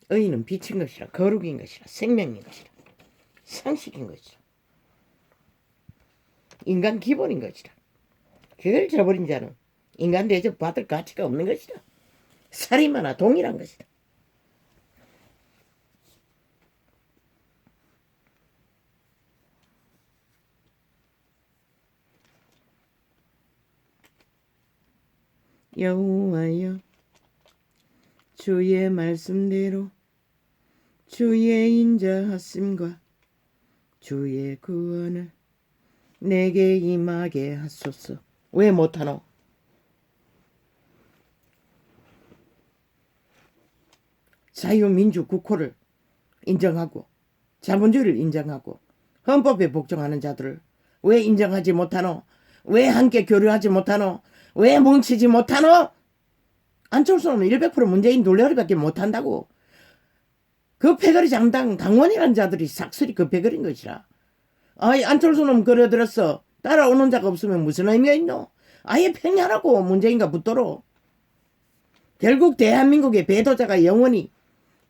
의는 빛인 것이라, 거룩인 것이라, 생명인 것이라, 상식인 것이라, 인간 기본인 것이라. 그걸 저버린 자는 인간 대접 받을 가치가 없는 것이라. 살인마나 동일한 것이라. 여호와여, 주의 말씀대로 주의 인자하심과 주의 구원을 내게 임하게 하소서. 왜 못하노? 자유민주국호를 인정하고 자본주의를 인정하고 헌법에 복종하는 자들을 왜 인정하지 못하노? 왜 함께 교류하지 못하노? 왜 뭉치지 못하노? 안철수는 100% 문재인 둘레어리밖에 못한다고. 그 패거리 장당 당원이란 자들이 싹쓸이 그 패거리인 것이라. 아이 안철수는 그려들었어. 따라오는 자가 없으면 무슨 의미가 있노? 아예 팽야라고 문재인과 붙도록. 결국 대한민국의 배도자가 영원히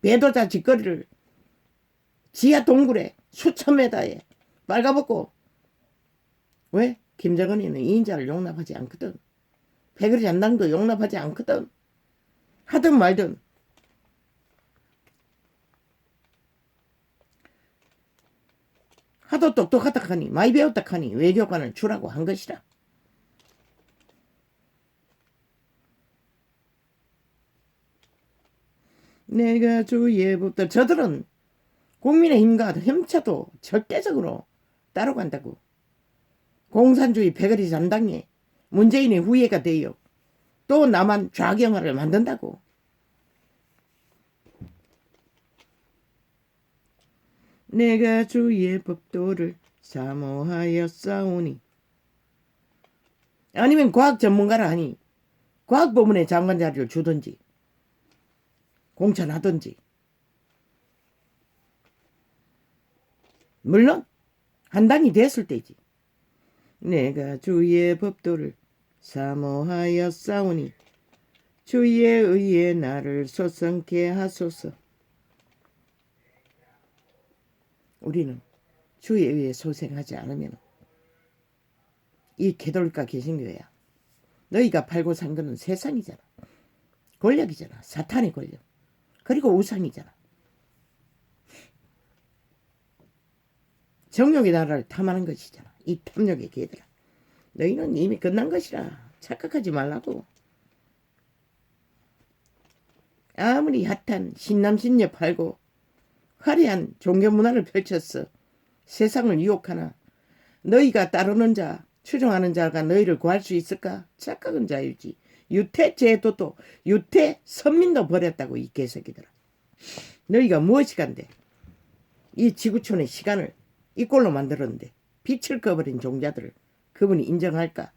배도자 짓거리를 지하 동굴에 수천 메다에 빨가벗고. 왜? 김정은이는 이인자를 용납하지 않거든. 패거리 잔당도 용납하지 않거든. 하든 말든 하도 똑똑하다 하니 많이 배웠다 하니 외교관을 주라고 한 것이라. 내가 주의 법도 저들은 국민의힘과 혐차도 절대적으로 따로 간다고. 공산주의 패거리 잔당에 문재인의 후예가 돼요. 또 남한 좌경화를 만든다고. 내가 주의 법도를 사모하여 싸우니. 아니면 과학 전문가라 하니 과학부문의 장관 자리를 주든지 공천하든지. 물론 한당이 됐을 때지. 내가 주의 법도를 사모하여 싸우니 주의 의에 나를 소성케 하소서. 우리는 주의 의에 소생하지 않으면 이 개돌과 개신교회야. 너희가 팔고 산 거는 세상이잖아. 권력이잖아. 사탄의 권력. 그리고 우상이잖아. 정욕의 나라를 탐하는 것이잖아. 이 탐욕의 개들아. 너희는 이미 끝난 것이라 착각하지 말라고. 아무리 핫한 신남신녀 팔고 화려한 종교 문화를 펼쳤어 세상을 유혹하나 너희가 따르는 자, 추종하는 자가 너희를 구할 수 있을까? 착각은 자유지. 유태제도도 유태 선민도 버렸다고 이 개새끼들아. 너희가 무엇이 간대? 이 지구촌의 시간을 이 꼴로 만들었는데 빛을 꺼버린 종자들을 그분이 인정할까?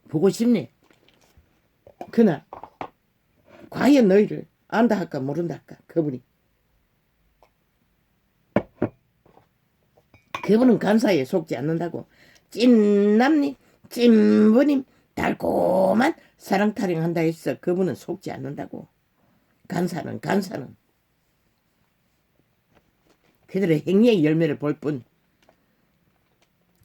보고 싶네. 그날 과연 너희를 안다 할까 모른다 할까? 그분은 간사에 속지 않는다고. 찐남님 찐부님 달콤한 사랑 타령한다 했어. 그분은 속지 않는다고. 간사는 그들의 행위의 열매를 볼 뿐.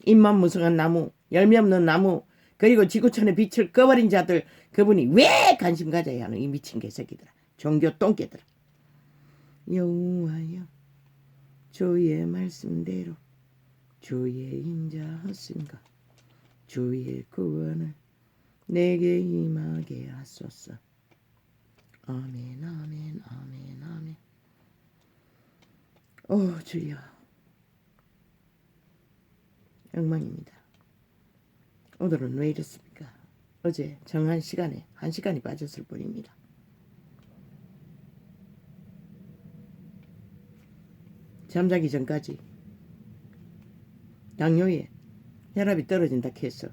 잎만 무성한 나무, 열매 없는 나무, 그리고 지구촌의 빛을 꺼버린 자들, 그분이 왜 관심 가져야 하는 이 미친 개새끼들아. 종교 똥개들아. 여호와여 주의 말씀대로 주의 인자하신가 주의 구원을 내게 임하게 하소서. 아멘 아멘 아멘 아멘. 오 주여. 엉망입니다. 오늘은 왜 이렇습니까? 어제 정한 시간에 1시간이 빠졌을 뿐입니다. 잠자기 전까지 당뇨에 혈압이 떨어진다 해서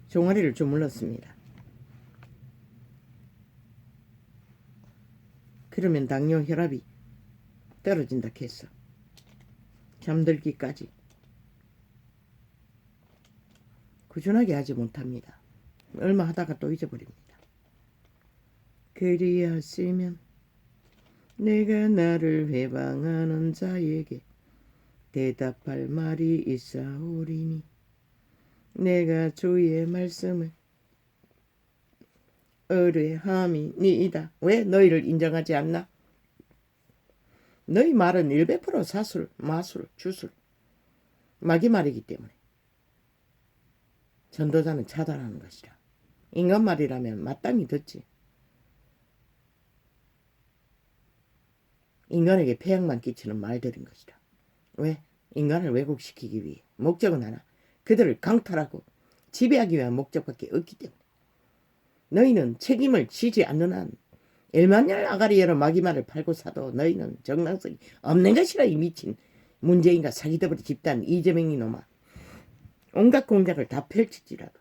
종아리를 주물렀습니다. 그러면 당뇨 혈압이 떨어진다 해서 잠들기까지 꾸준하게 하지 못합니다. 얼마 하다가 또 잊어버립니다. 그리하시면 내가 나를 회방하는 자에게 대답할 말이 있사오리니 내가 주의 말씀을 의뢰함이니이다. 왜 너희를 인정하지 않나? 너희 말은 100% 사술, 마술, 주술, 마귀말이기 때문에 전도자는 차단하는 것이라. 인간말이라면 마땅히 듣지. 인간에게 폐역만 끼치는 말들인 것이다. 왜? 인간을 왜곡시키기 위해. 목적은 하나. 그들을 강탈하고 지배하기 위한 목적밖에 없기 때문에. 너희는 책임을 지지 않는 한 1만년 아가리여러 마귀말을 팔고 사도 너희는 정당성이 없는 것이라. 이 미친 문재인과 사기더블이 집단 이재명이 놈아. 온갖 공작을 다 펼칠지라도.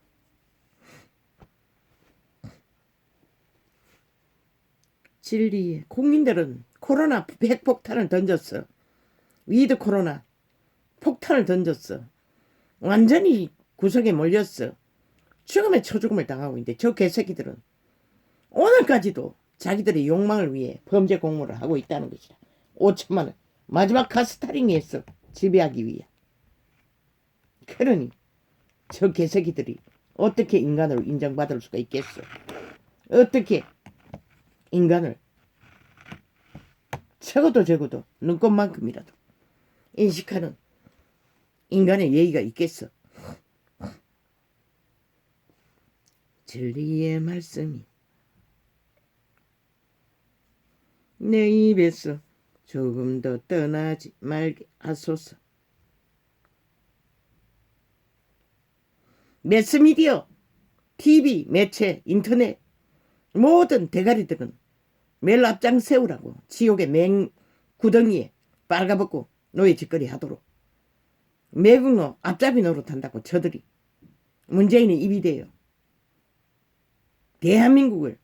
진리에 국민들은 코로나 핵폭탄을 던졌어. 위드 코로나 폭탄을 던졌어. 완전히 구석에 몰렸어. 죽음의 초죽음을 당하고 있는데 저 개새끼들은 오늘까지도 자기들의 욕망을 위해 범죄 공모를 하고 있다는 것이다. 5천만 원 마지막 가스타링 했어. 지배하기 위해. 그러니 저 개새끼들이 어떻게 인간으로 인정받을 수가 있겠어. 어떻게 인간을 적어도 눈꽃만큼이라도 인식하는 인간의 예의가 있겠어. 진리의 말씀이 내 입에서 조금 더 떠나지 말게 하소서. 매스미디어, TV, 매체, 인터넷 모든 대가리들은 매일 앞장 세우라고 지옥의 맹구덩이에 빨가벗고 노예짓거리 하도록 매국노 앞잡이 노릇한다고 저들이 문재인이 입이 돼요. 대한민국을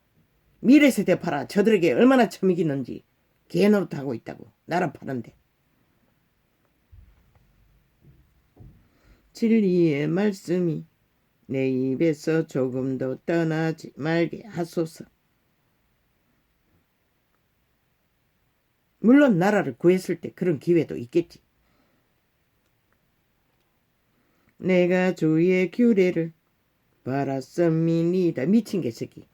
미래세대 팔아 저들에게 얼마나 처먹이는지 개노릇하고 있다고. 나라 파는데. 진리의 말씀이 내 입에서 조금 더 떠나지 말게 하소서. 물론 나라를 구했을 때 그런 기회도 있겠지. 내가 주의 규례를 바랐음이니다. 미친 개새끼.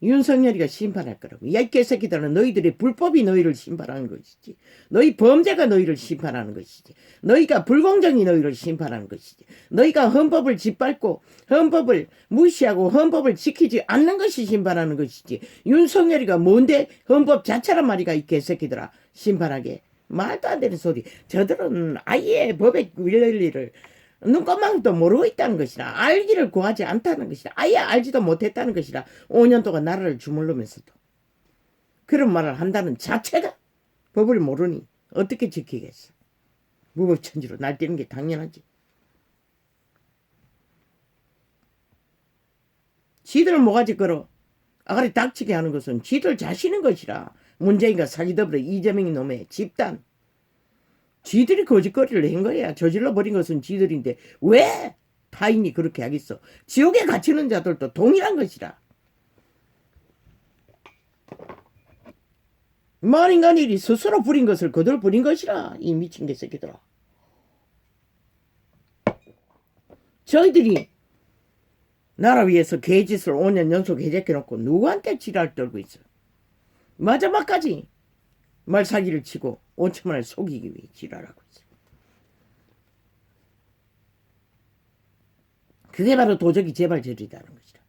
윤석열이가 심판할 거라고. 야, 이 개새끼들은 너희들의 불법이 너희를 심판하는 것이지. 너희 범죄가 너희를 심판하는 것이지. 너희가 불공정이 너희를 심판하는 것이지. 너희가 헌법을 짓밟고 헌법을 무시하고 헌법을 지키지 않는 것이 심판하는 것이지. 윤석열이가 뭔데 헌법 자체란 말이가 이 개새끼들아. 심판하게. 말도 안 되는 소리. 저들은 아예 법의 원리를 눈꼽만도 모르고 있다는 것이라. 알기를 구하지 않다는 것이라. 아예 알지도 못했다는 것이라. 5년 동안 나라를 주물르면서도 그런 말을 한다는 자체가 법을 모르니 어떻게 지키겠어. 무법천지로 날뛰는 게 당연하지. 지들 모가지 걸어 아가리 닥치게 하는 것은 지들 자신인 것이라. 문재인과 사기더불어 이재명이 놈의 집단. 지들이 거짓거리를 한 거야. 저질러 버린 것은 지들인데 왜 타인이 그렇게 하겠어. 지옥에 갇히는 자들도 동일한 것이라. 만인간 일이 스스로 부린 것을 그들 부린 것이라. 이 미친 개새끼들아. 저희들이 나라 위해서 개짓을 5년 연속 해제해놓고 누구한테 지랄 떨고 있어. 마지막까지 말사기를 치고 5천만을 속이기 위해 지랄하고 있어. 그게 바로 도적이 재발절이라는 것이라.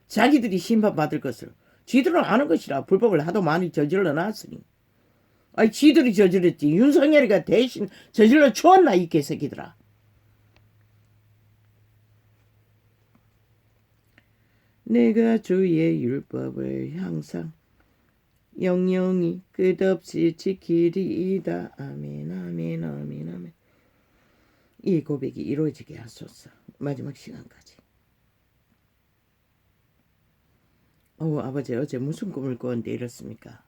자기들이 심판받을 것을 지들은 아는 것이라. 불법을 하도 많이 저질러 놨으니. 아니 지들이 저질렀지. 윤석열이가 대신 저질러 주었나 이 개새끼들아. 내가 주의 율법을 항상 영영이 끝없이 지키리이다. 아멘 아멘 아멘 아멘. 이 고백이 이루어지게 하소서. 마지막 시간까지. 아버지 어제 무슨 꿈을 꿨는데 이렇습니까?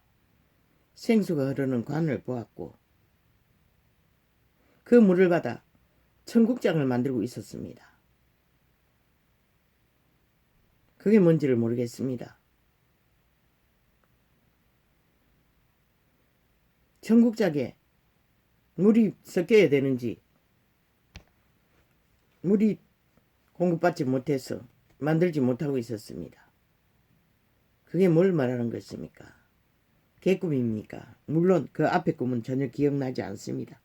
생수가 흐르는 관을 보았고 그 물을 받아 청국장을 만들고 있었습니다. 그게 뭔지를 모르겠습니다. 청국장에 물이 섞여야 되는지 물이 공급받지 못해서 만들지 못하고 있었습니다. 그게 뭘 말하는 것입니까? 개꿈입니까? 물론 그 앞에 꿈은 전혀 기억나지 않습니다.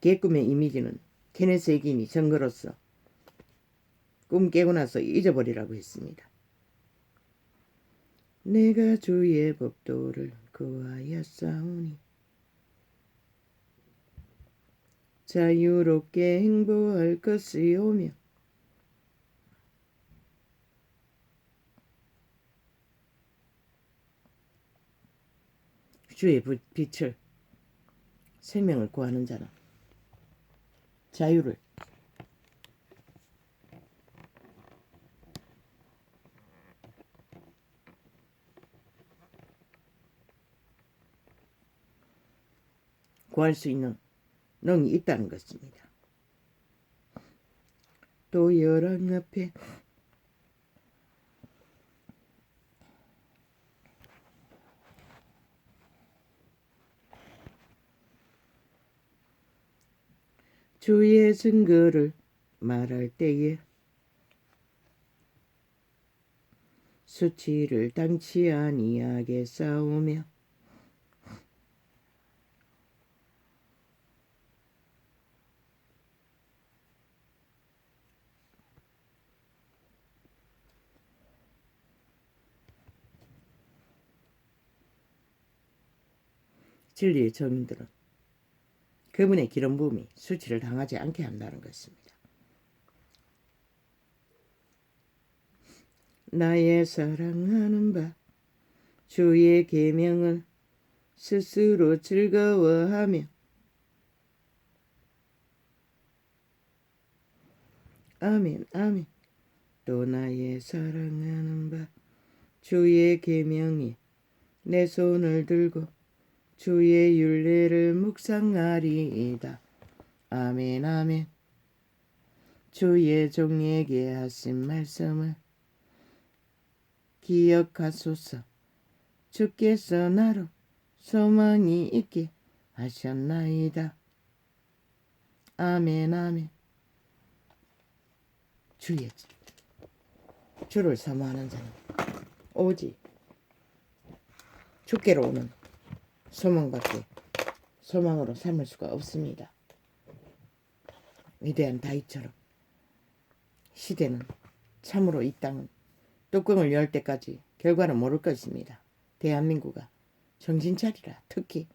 개꿈의 이미지는 케네스 에긴이 선거로서 꿈 깨고 나서 잊어버리라고 했습니다. 내가 주의 법도를 구하였사오니 자유롭게 행보할 것이오며 주의 빛을 생명을 구하는 자는 자유를 구할 수 있는 능이 있다는 것입니다. 또 열왕 앞에 주의 증거를 말할 때에 수치를 당치 아니하게 싸우며 진리의 정인들은 그분의 기름 부음이 수치를 당하지 않게 한다는 것입니다. 나의 사랑하는 바 주의 계명을 스스로 즐거워하며 아멘 아멘. 또 나의 사랑하는 바 주의 계명이 내 손을 들고 주의 율례를 묵상하리이다. 아멘 아멘. 주의 종에게 하신 말씀을 기억하소서. 주께서 나로 소망이 있게 하셨나이다. 아멘 아멘. 주를 사모하는 자는 오직 주께로 오는 소망밖에 소망으로 삼을 수가 없습니다. 위대한 다윗처럼 시대는 참으로 이 땅은 뚜껑을 열 때까지 결과는 모를 것입니다. 대한민국아 정신 차리라. 특히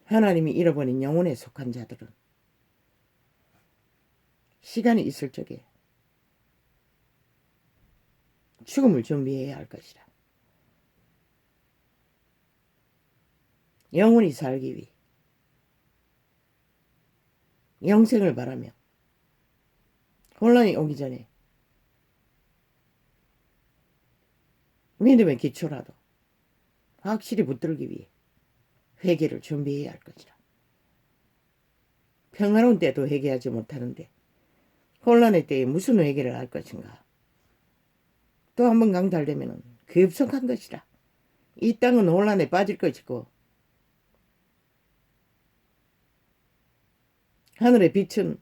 하나님이 잃어버린 영혼에 속한 자들은 시간이 있을 적에 죽음을 준비해야 할 것이라. 영원히 살기 위해 영생을 바라며 혼란이 오기 전에 믿음의 기초라도 확실히 붙들기 위해 회개를 준비해야 할 것이라. 평화로운 때도 회개하지 못하는데 혼란의 때에 무슨 회개를 할 것인가. 또 한 번 강탈되면 급속한 것이라. 이 땅은 혼란에 빠질 것이고 하늘의 빛은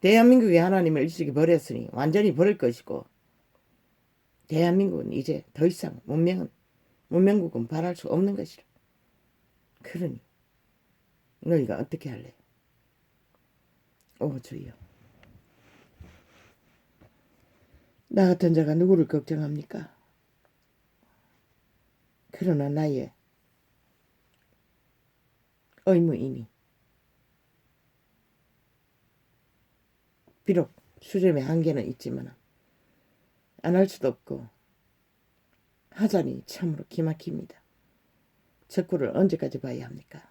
대한민국의 하나님을 일찍이 버렸으니 완전히 버릴 것이고 대한민국은 이제 더 이상 문명국은 바랄 수 없는 것이라. 그러니 너희가 어떻게 할래? 오 주여, 나 같은 자가 누구를 걱정합니까? 그러나 나의 의무이니 비록 수렴의 한계는 있지만 안 할 수도 없고 하자니 참으로 기막힙니다. 적구를 언제까지 봐야 합니까?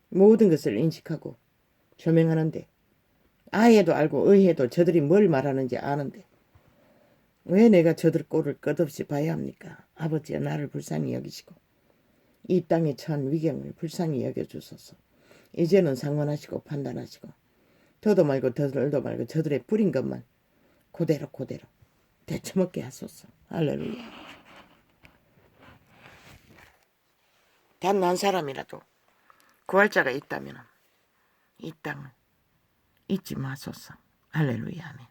모든 것을 인식하고 조명하는데 아예도 알고 의해도 저들이 뭘 말하는지 아는데 왜 내가 저들 꼴을 끝없이 봐야 합니까? 아버지여 나를 불쌍히 여기시고 이 땅에 처한 위경을 불쌍히 여겨주소서. 이제는 상관하시고 판단하시고 더도 말고 더들도 말고 저들의 뿌린 것만 그대로 되쳐먹게 하소서. 할렐루야. 단 한 사람이라도 구할 자가 있다면 이 땅을 잊지 마소서. 할렐루야. 아멘.